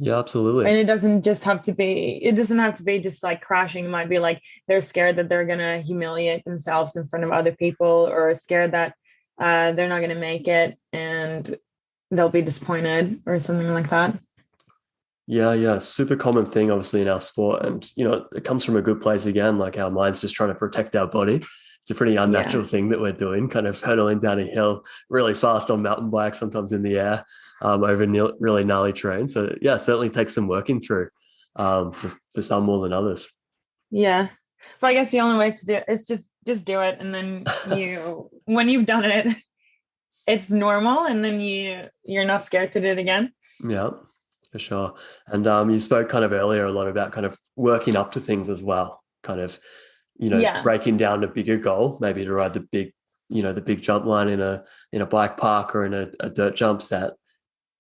Yeah, absolutely. And it doesn't have to be just like crashing. It might be like they're scared that they're gonna humiliate themselves in front of other people, or scared that they're not gonna make it and they'll be disappointed or something like that. Yeah. Super common thing, obviously, in our sport. And, it comes from a good place again, like our mind's just trying to protect our body. It's a pretty unnatural thing that we're doing, kind of hurtling down a hill really fast on mountain bikes, sometimes in the air, over really gnarly terrain. So yeah, it certainly takes some working through for some more than others. Yeah. But I guess the only way to do it is just do it. And then when you've done it, it's normal. And then you're not scared to do it again. Yeah, for sure. And you spoke kind of earlier a lot about kind of working up to things as well, kind of, breaking down a bigger goal, maybe to ride the big jump line in a bike park or in a dirt jump set,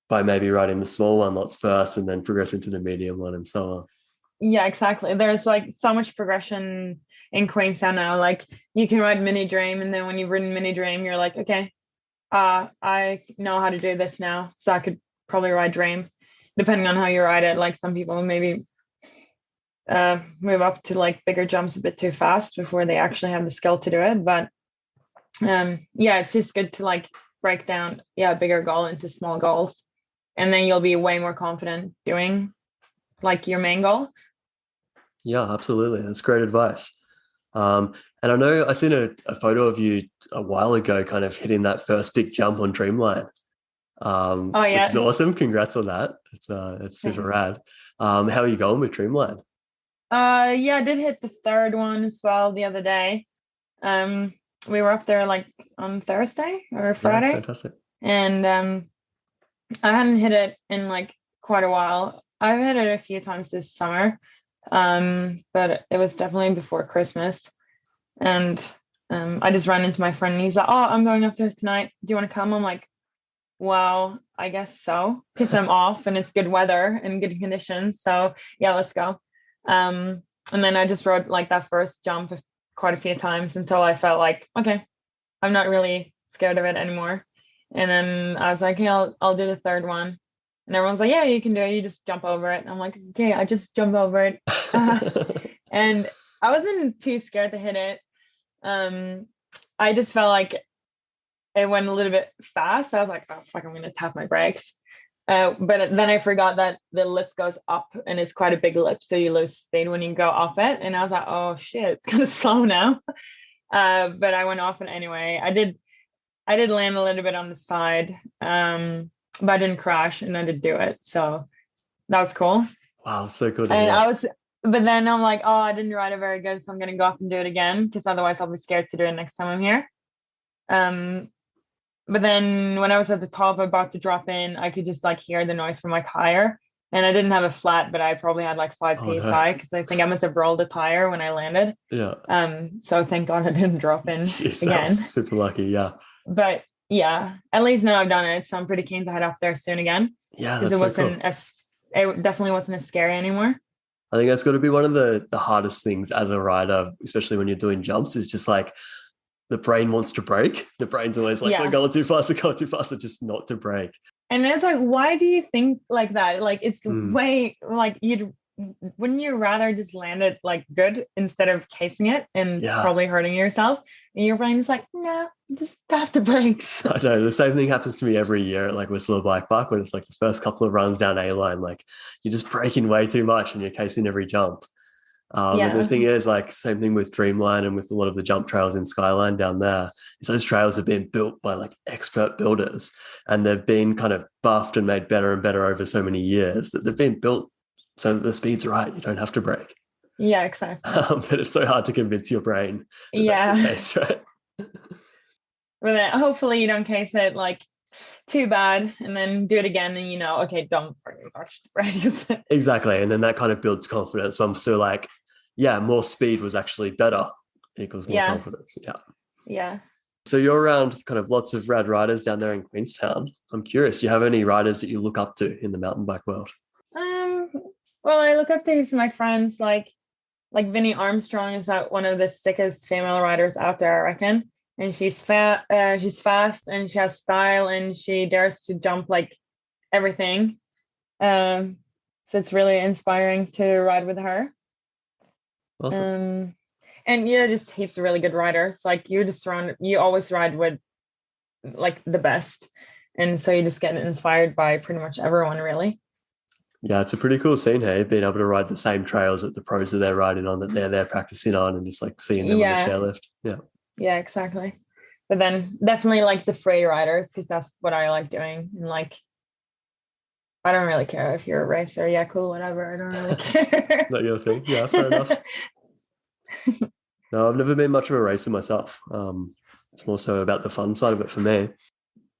by maybe riding the small one lots first and then progressing to the medium one and so on. Yeah, exactly. There's like so much progression in Queenstown now. Like you can ride Mini Dream, and then when you've ridden Mini Dream, you're like, okay, I know how to do this now, so I could probably ride Dream, depending on how you ride it. Like some people maybe move up to like bigger jumps a bit too fast before they actually have the skill to do it. But it's just good to like break down a bigger goal into small goals, and then you'll be way more confident doing like your main goal. Yeah, absolutely. That's great advice. And I know I seen a photo of you a while ago kind of hitting that first big jump on Dreamline, which is awesome. Congrats on that. It's super rad. How are you going with Dreamline? I did hit the third one as well the other day. We were up there like on Thursday or Friday. Yeah, fantastic. And I hadn't hit it in like quite a while. I've hit it a few times this summer, but it was definitely before Christmas. And I just ran into my friend and he's like, oh, I'm going up there tonight. Do you want to come? I'm like, well, I guess so, because I'm off and it's good weather and good conditions. So yeah, let's go. And then I just rode like that first jump quite a few times until I felt like, okay, I'm not really scared of it anymore. And then I was like, yeah, I'll do the third one. And everyone's like, yeah, you can do it. You just jump over it. And I'm like, okay, I just jump over it. And I wasn't too scared to hit it. I just felt like it went a little bit fast. I was like, oh fuck, I'm gonna tap my brakes. But then I forgot that the lip goes up and it's quite a big lip, so you lose speed when you go off it. And I was like, oh shit, it's kind of slow now. But I went off it anyway. I did land a little bit on the side, but I didn't crash and I did do it. So that was cool. Wow, so cool to And hear. but then I'm like, oh, I didn't ride it very good, so I'm gonna go off and do it again because otherwise I'll be scared to do it next time I'm here. But then when I was at the top about to drop in, I could just like hear the noise from my tire. And I didn't have a flat, but I probably had like 5 Oh no. psi because I think I must have rolled the tire when I landed. Yeah. So thank God I didn't drop in Jeez, that again. was super lucky. Yeah. But yeah, at least now I've done it. So I'm pretty keen to head up there soon again Yeah, because that's so cool. it definitely wasn't as scary anymore. I think that's got to be one of the hardest things as a rider, especially when you're doing jumps, is just like the brain wants to brake. The brain's always like, we're Yeah. going too fast, we're going too fast, just not to brake. And it's like, why do you think like that? Like it's Mm. way like wouldn't you rather just land it like good instead of casing it and Yeah. probably hurting yourself? And your brain is like, no, just tap the brakes. I know the same thing happens to me every year at like Whistler Bike Park when it's like the first couple of runs down A line, like you're just braking way too much and you're casing every jump. And the Yeah. thing is, like, same thing with Dreamline and with a lot of the jump trails in Skyline down there, is those trails have been built by like expert builders and they've been kind of buffed and made better and better over so many years that they've been built so that the speed's right. You don't have to brake. Yeah, exactly. But it's so hard to convince your brain that that's the Yeah. case, right? But then hopefully you don't case it like too bad and then do it again and okay, don't fucking touch the brakes. Exactly. And then that kind of builds confidence. So like, yeah, more speed was actually better equals more Yeah. confidence. Yeah. Yeah. So you're around kind of lots of rad riders down there in Queenstown. I'm curious, do you have any riders that you look up to in the mountain bike world? Well, I look up to some of my friends like Vinnie Armstrong is one of the sickest female riders out there, I reckon. And she's fast and she has style and she dares to jump like everything. So it's really inspiring to ride with her. Awesome. And just heaps of really good riders. Like you always ride with like the best. And so you just get inspired by pretty much everyone, really. Yeah, it's a pretty cool scene, hey, being able to ride the same trails that the pros are there riding on, that they're there practicing on, and just like seeing them on the Yeah. chairlift. Yeah. Yeah, exactly. But then definitely like the fray riders because that's what I like doing. And like, I don't really care if you're a racer. Yeah, cool, whatever. I don't really care. Not your thing. Yeah, fair enough. No, I've never been much of a racer myself. It's more so about the fun side of it for me.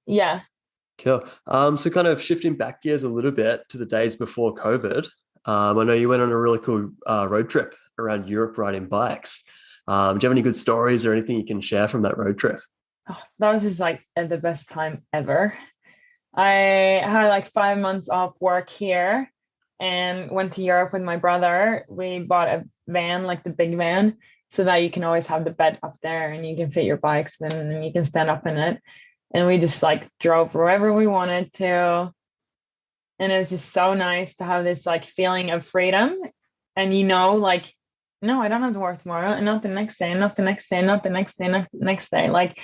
Yeah. Cool. So kind of shifting back gears a little bit to the days before COVID. I know you went on a really cool road trip around Europe riding bikes. Do you have any good stories or anything you can share from that road trip? Oh, that was just like the best time ever. I had like 5 months off work here and went to Europe with my brother. We bought a van, like the big van, so that you can always have the bed up there and you can fit your bikes and you can stand up in it. And we just like drove wherever we wanted to. And it was just so nice to have this like feeling of freedom. And like, no, I don't have to work tomorrow and not the next day, and not the next day, not the next day, not the next day. Like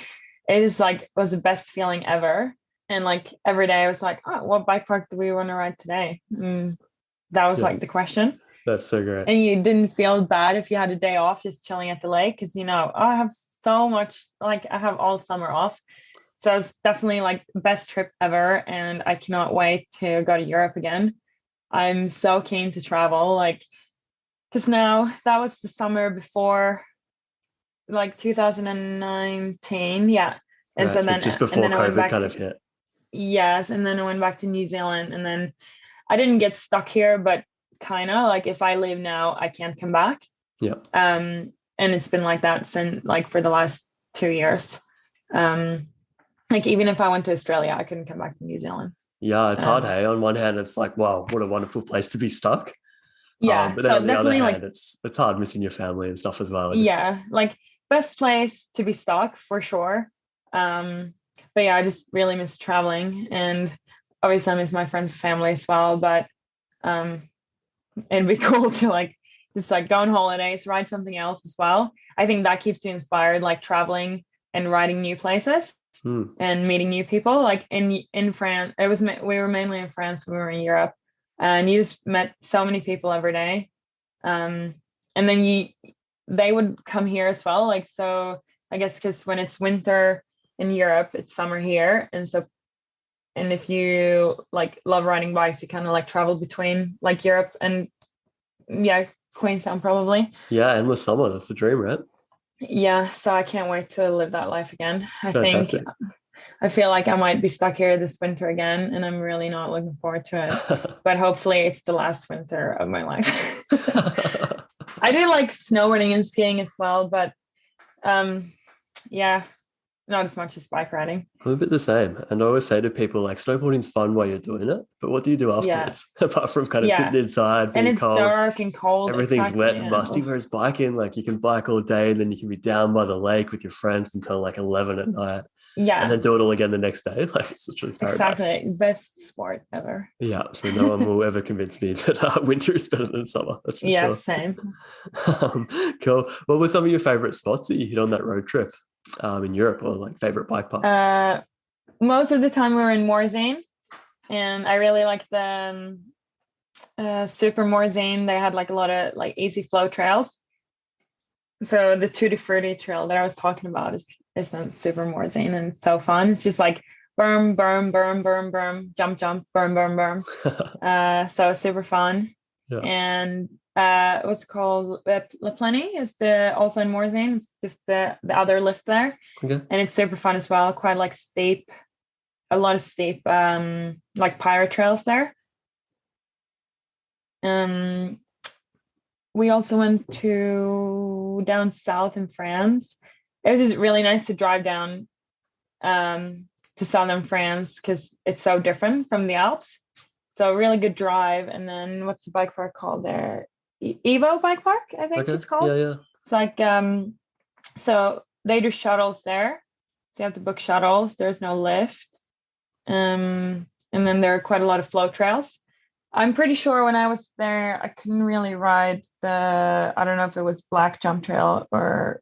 it is like was the best feeling ever. And like every day I was like, oh, what bike park do we want to ride today? That was like the question. That's so great. And you didn't feel bad if you had a day off just chilling at the lake because I have so much, like I have all summer off. So it's definitely like best trip ever. And I cannot wait to go to Europe again. I'm so keen to travel, like, because now that was the summer before like 2019. Yeah. And Right, so then, just and before then I went COVID back kind to, of hit. yes. And then I went back to New Zealand and then I didn't get stuck here, but kind of like if I leave now, I can't come back. Yeah. And it's been like that since like for the last 2 years. Like even if I went to Australia, I couldn't come back to New Zealand. Yeah, it's hard, hey. On one hand, it's like, wow, what a wonderful place to be stuck. Yeah. But then So on the other definitely hand, like, it's hard missing your family and stuff as well. yeah, like best place to be stuck for sure. But yeah, I just really miss traveling and obviously I miss my friends and family as well. But it'd be cool to like just like go on holidays, ride something else as well. I think that keeps you inspired, like traveling and riding new places and meeting new people. Like in France, we were mainly in France when we were in Europe, and you just met so many people every day. And then they would come here as well. Like, so I guess because when it's winter in Europe, it's summer here, and if you like love riding bikes, you kind of like travel between like Europe and Queenstown probably. Yeah, endless summer. That's the dream, right? Yeah, so I can't wait to live that life again. It's fantastic. I feel like I might be stuck here this winter again, and I'm really not looking forward to it. But hopefully it's the last winter of my life. I do like snowboarding and skiing as well, but yeah, not as much as bike riding. I'm a bit the same. And I always say to people, like, snowboarding's fun while you're doing it, but what do you do afterwards? Apart from kind of sitting inside, being and it's cold, dark and cold. everything's wet and musty. Whereas biking, like, you can bike all day and then you can be down by the lake with your friends until like 11 at night. Yeah. And then do it all again the next day. Like, it's literally paradise. Exactly. Best sport ever. Yeah. So no one will ever convince me that winter is better than summer. That's for sure. Same. Cool. What were some of your favorite spots that you hit on that road trip in Europe, or like favorite bike parks? Most of the time we were in Morzine, and I really liked the Super Morzine. They had like a lot of like easy flow trails. So the Tutti Frutti trail that I was talking about is on Super Morzine, and it's so fun. It's just like berm, berm, berm, berm, berm, jump, jump, berm, berm, berm. So it's super fun. Yeah. And what's it called? La Plaine is also in Morzine. It's just the other lift there. Okay. And it's super fun as well. Quite like steep, a lot of steep like pirate trails there. We also went down south in France. It was just really nice to drive down to southern France because it's so different from the Alps. So really good drive. And then what's the bike park called there? Evo Bike Park, I think it's called. Yeah. It's like so they do shuttles there. So you have to book shuttles. There's no lift. And then there are quite a lot of flow trails. I'm pretty sure when I was there, I couldn't really ride I don't know if it was Black Jump Trail, or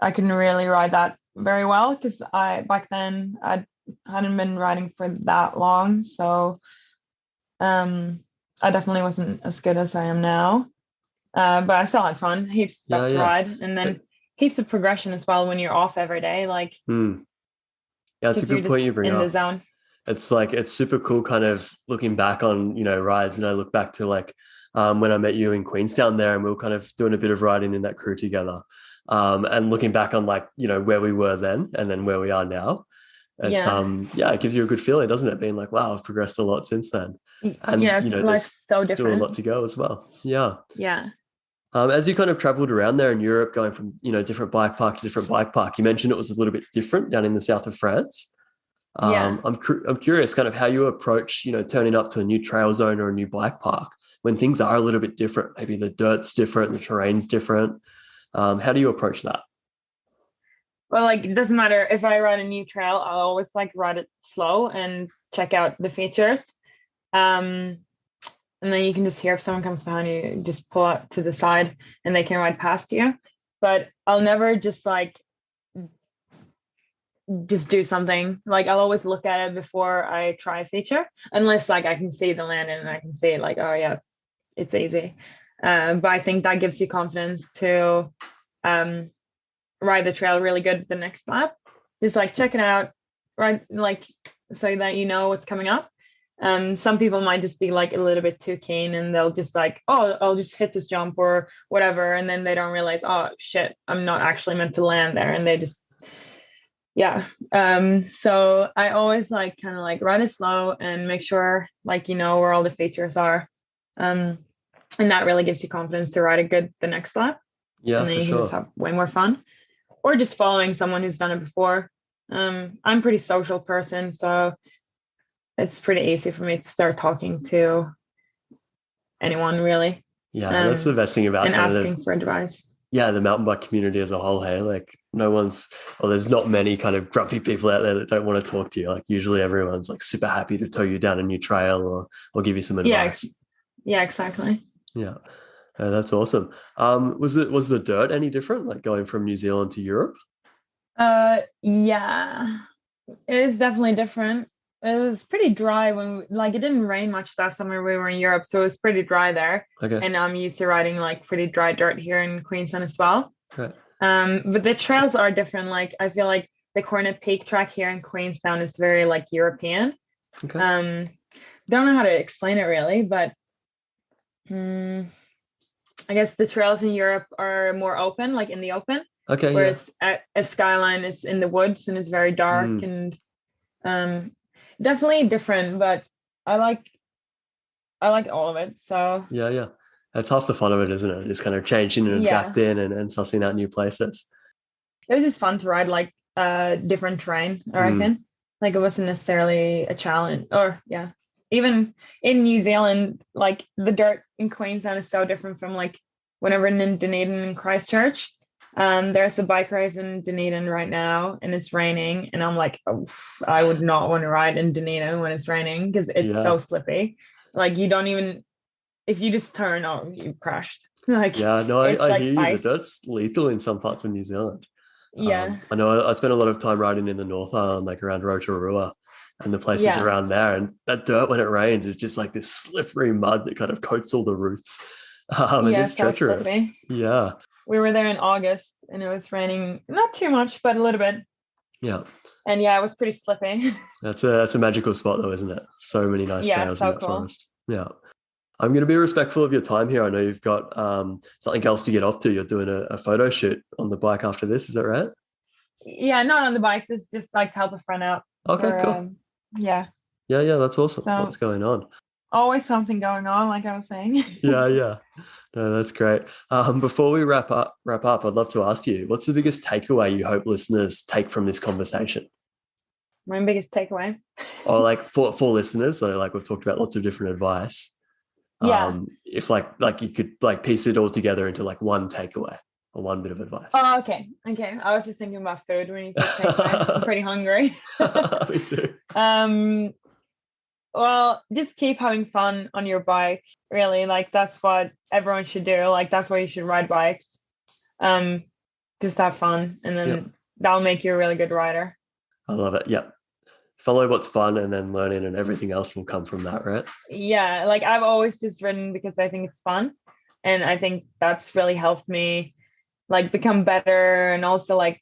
I couldn't really ride that very well because back then I hadn't been riding for that long. So I definitely wasn't as good as I am now. But I still had fun, heaps of stuff to ride. And then heaps of progression as well when you're off every day. Like, yeah, that's a good point you bring up. In the zone. It's like, it's super cool kind of looking back on, rides. And I look back to like when I met you in Queenstown there, and we were kind of doing a bit of riding in that crew together. And looking back on like, where we were then and then where we are now. It's it gives you a good feeling, doesn't it? Being like, wow, I've progressed a lot since then. And it's so different. Still a lot to go as well. Yeah. Yeah. As you kind of traveled around there in Europe, going from, different bike park to different bike park, you mentioned it was a little bit different down in the south of France. I'm curious kind of how you approach, turning up to a new trail zone or a new bike park when things are a little bit different. Maybe the dirt's different, the terrain's different. How do you approach that? Well, like, it doesn't matter if I ride a new trail, I'll always like ride it slow and check out the features. And then you can just hear if someone comes behind you, just pull out to the side and they can ride past you. But I'll never just do something. Like, I'll always look at it before I try a feature, unless like I can see the land and I can see like, oh yeah, it's easy. But I think that gives you confidence to ride the trail really good the next lap. Just like check it out, right? Like, so that you know what's coming up. Some people might just be like a little bit too keen and they'll just like, oh, I'll just hit this jump or whatever. And then they don't realize, oh shit, I'm not actually meant to land there. And they just, so I always like kind of like ride it slow and make sure like, where all the features are. And that really gives you confidence to ride it good the next lap. Yeah, and then you can just have way more fun. Or just following someone who's done it before. I'm a pretty social person, so it's pretty easy for me to start talking to anyone, really. Yeah, that's the best thing about and asking for advice. Yeah, the mountain bike community as a whole, hey, like there's not many kind of grumpy people out there that don't want to talk to you. Like usually everyone's like super happy to tow you down a new trail or give you some advice. Yeah, exactly. Yeah. Oh, that's awesome. Was the dirt any different, like going from New Zealand to Europe? Yeah, it is definitely different. It was pretty dry like it didn't rain much that summer we were in Europe, so it was pretty dry there. Okay, And I'm used to riding like pretty dry dirt here in Queenstown as well. great. But the trails are different. Like I feel like the Cornet Peak track here in Queenstown is very like European. Okay, Um, don't know how to explain it really, but I guess the trails in Europe are more open, like in the open, okay, yeah. whereas a Skyline is in the woods and is very dark Mm, and um, definitely different. But I like I like all of it. So yeah, yeah. That's half the fun of it, isn't it? Just kind of changing and yeah, adapting and sussing out new places. it was just fun to ride like different terrain, I Mm, reckon. Like it wasn't necessarily a challenge or yeah. Even in New Zealand, like the dirt in Queensland is so different from like whenever in Dunedin and Christchurch. There's a bike race in Dunedin right now and it's raining. And I'm like, oh, I would not want to ride in Dunedin when it's raining because it's yeah, so slippy. Like you don't even if you just turn, oh, you crashed. Like yeah. No, it's I like hear you. The ice. dirt's lethal in some parts of New Zealand. Yeah. I know I spent a lot of time riding in the North Island, like around Rotorua and the places Yeah. around there. And that dirt, when it rains, is just like this slippery mud that kind of coats all the roots. And Yeah, it's so treacherous. slippy. Yeah. We were there in August and it was raining, not too much, but a little bit. Yeah. And yeah, it was pretty slippy. That's a magical spot though, isn't it? So many nice Yeah, trails in so that cool. forest. Yeah. I'm going to be respectful of your time here. I know you've got something else to get off to. You're doing a photo shoot on the bike after this. Is that right? Yeah, not on the bike. This is just like to help a friend out Okay, for cool. yeah. Yeah, yeah, that's awesome. What's So going on? always something going on, like I was saying. Yeah, yeah. No, that's great. Before we wrap up, I'd love to ask you, what's the biggest takeaway you hope listeners take from this conversation? My biggest takeaway. Or like for listeners, so like we've talked about lots of different advice. Yeah. If like you could like piece it all together into like one takeaway or one bit of advice. Oh, okay. Okay. I was just thinking about food when you said takeaway. I'm pretty hungry. Me too. um Well, just keep having fun on your bike. Really, like that's what everyone should do. Like that's why you should ride bikes. Um, just have fun, and Yep. then that'll make you a really good rider. I love it. Yep. Follow what's fun and then learning and everything else will come from that, right? Yeah, like I've always just ridden because I think it's fun, and I think that's really helped me like become better, and also like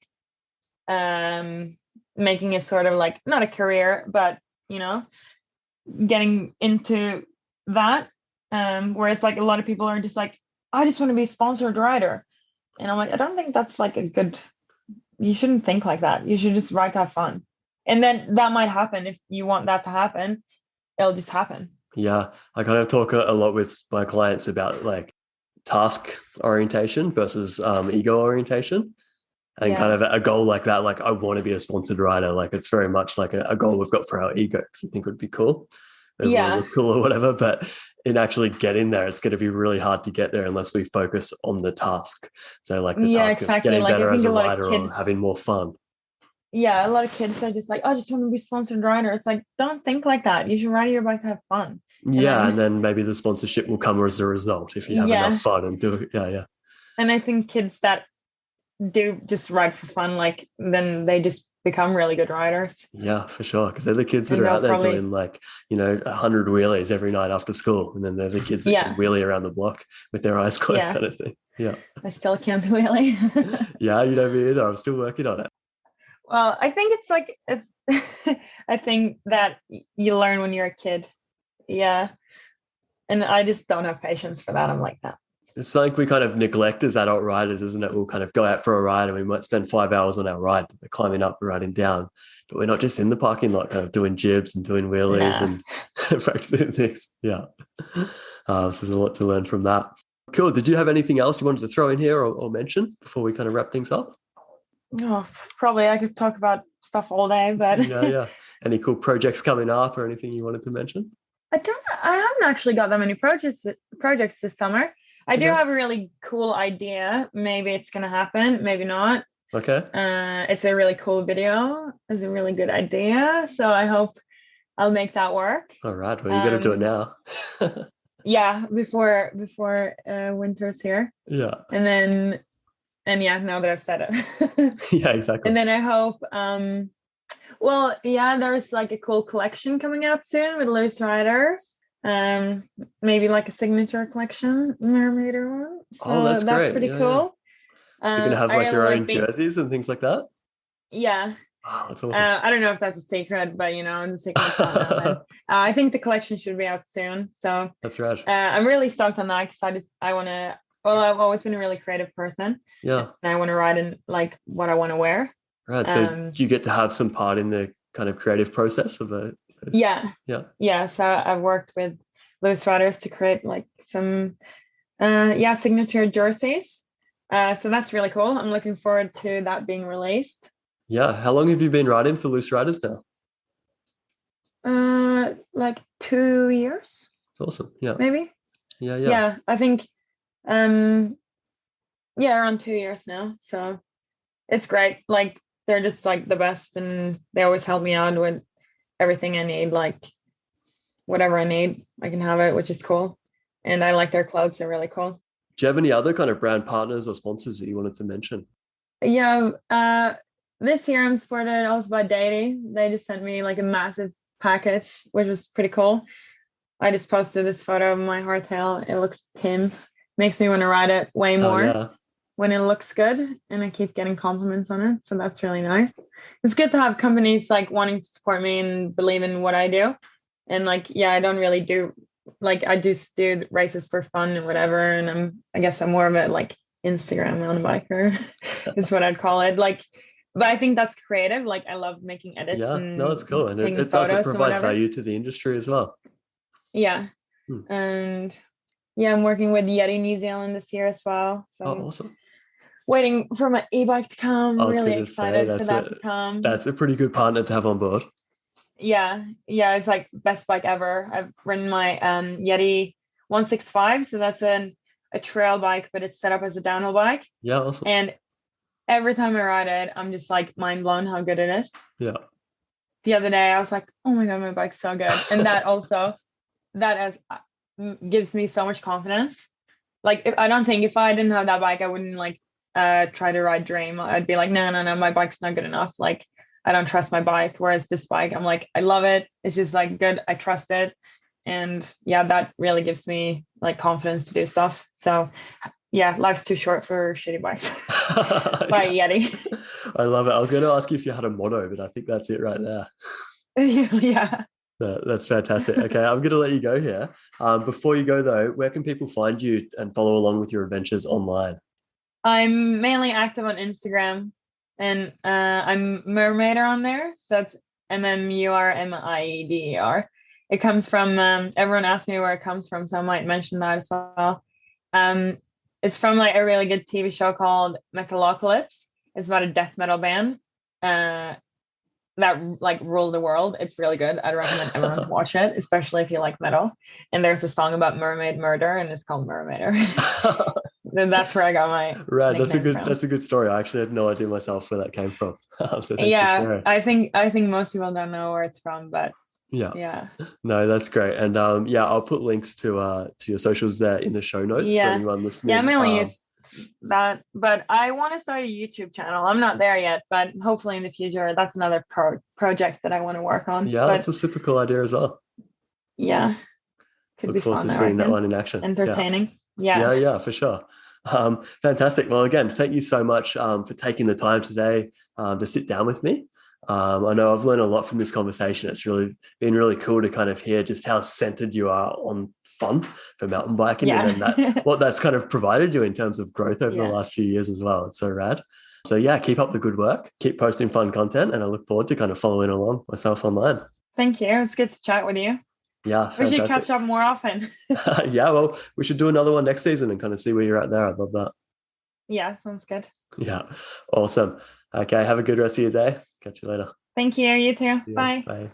making it sort of like not a career, but you know, getting into that. Whereas like a lot of people are just like, I just want to be a sponsored rider. And I'm like, I don't think that's like a good, you shouldn't think like that. You should just ride to have fun. And then that might happen if you want that to happen, it'll just happen. Yeah. I kind of talk a lot with my clients about like task orientation versus ego orientation. And kind Yeah. of a goal like that, like I want to be a sponsored rider. Like it's very much like a goal we've got for our ego because we think it would be cool. Maybe we'll Yeah. look cool or whatever. But in actually getting there, it's going to be really hard to get there unless we focus on the task. So like the Yeah, task of exactly. getting Like I better as think a a lot of rider or kids, having more fun. yeah, a lot of kids are just like, I just want to be a sponsored rider. It's like, don't think like that. You should ride your bike to have fun. And Yeah. And then, then maybe the sponsorship will come as a result if you have enough yeah. fun and do it. Yeah. Yeah. And I think kids that do just ride for fun, like then they just become really good riders. Yeah, for sure. Because they're the kids that And are they'll out there probably, doing like, 100 wheelies every night after school. And then they're the kids that can yeah, wheelie around the block with their eyes closed yeah. kind of thing. Yeah. I still can't really. Yeah, you know me either. I'm still working on it. Well, I think it's like I think that you learn when you're a kid. Yeah. And I just don't have patience for that. I'm like that. It's something we kind of neglect as adult riders, isn't it? We'll kind of go out for a ride and we might spend 5 hours on our ride, climbing up and riding down. But we're not just in the parking lot kind of doing jibs and doing wheelies Nah. and practicing things. Yeah. So there's a lot to learn from that. Cool. Did you have anything else you wanted to throw in here or mention before we kind of wrap things up? Oh, probably I could talk about stuff all day, but Yeah, yeah. Any cool projects coming up or anything you wanted to mention? I haven't actually got that many projects this summer. I do Okay. have a really cool idea. Maybe it's gonna happen, maybe not. Okay. It's a really cool video. It's a really good idea. So I hope I'll make that work. All right. Well, you got to do it now. Yeah, before winter's here. Yeah. And yeah, now that I've said it. Yeah, exactly. And then I hope well, yeah, there's like a cool collection coming out soon with loose riders. Maybe like a signature collection, mermaider one. Oh, So that's that's great. pretty Yeah, yeah. cool. So you're gonna have I like really your like own being, jerseys and things like that? yeah. Oh, that's awesome. I don't know if that's a secret, but I'm just taking a shot now. Then I think the collection should be out soon. So That's right. I'm really stoked on that because I want to. Well, I've always been a really creative person, Yeah. and I want to write in like what I want to wear. Right. So do you get to have some part in the kind of creative process of it? Yeah. Yeah. Yeah. So I've worked with loose riders to create like some signature jerseys. So that's really cool. I'm looking forward to that being released. Yeah. How long have you been riding for Loose Riders now? Like 2 years, It's awesome. Yeah. maybe. Yeah. Yeah. Yeah, I think around 2 years now. So it's great. Like they're just like the best, and they always help me out with everything I need. Like whatever I need, I can have it, which is cool. And I like their clothes; they're really cool. Do you have any other kind of brand partners or sponsors that you wanted to mention? Yeah. This year I'm supported also by Daily. They just sent me like a massive package, which was pretty cool. I just posted this photo of my hardtail. It looks pimp. Makes me want to ride it way more. Yeah. When it looks good, and I keep getting compliments on it. So that's really nice. It's good to have companies like wanting to support me and believe in what I do. And like, yeah, I don't really do like I just do races for fun and whatever. And I guess I'm more of a like Instagram mountain biker is what I'd call it. Like, but I think that's creative. Like I love making edits. Yeah. And No, that's cool. And taking it does, it photos and provides whatever. value to the industry as well. Yeah. And yeah, I'm working with Yeti New Zealand this year as well. So Oh, awesome. waiting for my e-bike to come. I was Really going to say excited for that to come. that's a pretty good partner to have on board. Yeah, it's like best bike ever. I've ridden my Yeti 165, so that's a trail bike, but it's set up as a downhill bike. Yeah, awesome. And every time I ride it, I'm just like mind blown how good it is. Yeah. The other day, I was like, oh my god, my bike's so good, and that gives me so much confidence. Like I don't think if I didn't have that bike, I wouldn't like try to ride Dream. I'd be like, no, my bike's not good enough. Like I don't trust my bike. Whereas this bike, I'm like, I love it. It's just like good. I trust it. And yeah, that really gives me like confidence to do stuff. So yeah, life's too short for shitty bikes. By Yeti. I love it. I was going to ask you if you had a motto, but I think that's it right there. Yeah. That's fantastic. Okay, I'm going to let you go here. Before you go though, where can people find you and follow along with your adventures online? I'm mainly active on Instagram, and I'm Mermaider on there. So it's MMURMIEDER. It comes from everyone asked me where it comes from, so I might mention that as well. It's from like a really good TV show called Metalocalypse. It's about a death metal band that like ruled the world. It's really good. I'd recommend everyone to watch it, especially if you like metal. And there's a song about mermaid murder, and it's called Mermaider. And that's where I got my right. That's a good story. I actually had no idea myself where that came from. So yeah, I think most people don't know where it's from, but yeah. No, that's great. And I'll put links to your socials there in the show notes for anyone listening. Yeah, I'm mainly use that, but I want to start a YouTube channel. I'm not there yet, but hopefully in the future, that's another project that I want to work on. Yeah, that's a super cool idea as well. Yeah, could Look be forward fun to seeing that one in action. Entertaining. Yeah, for sure. Fantastic. Well, again, thank you so much for taking the time today to sit down with me. I know I've learned a lot from this conversation. It's really been really cool to kind of hear just how centered you are on fun for mountain biking and then what that's kind of provided you in terms of growth over the last few years as well. It's so rad. So yeah, keep up the good work, keep posting fun content, and I look forward to kind of following along myself online. Thank you. It's good to chat with you. Yeah, fantastic. We should catch up more often. Yeah, well, we should do another one next season and kind of see where you're at there. I'd love that. Yeah, sounds good. Yeah, awesome. Okay, have a good rest of your day. Catch you later. Thank you. You too. Yeah, bye. Bye.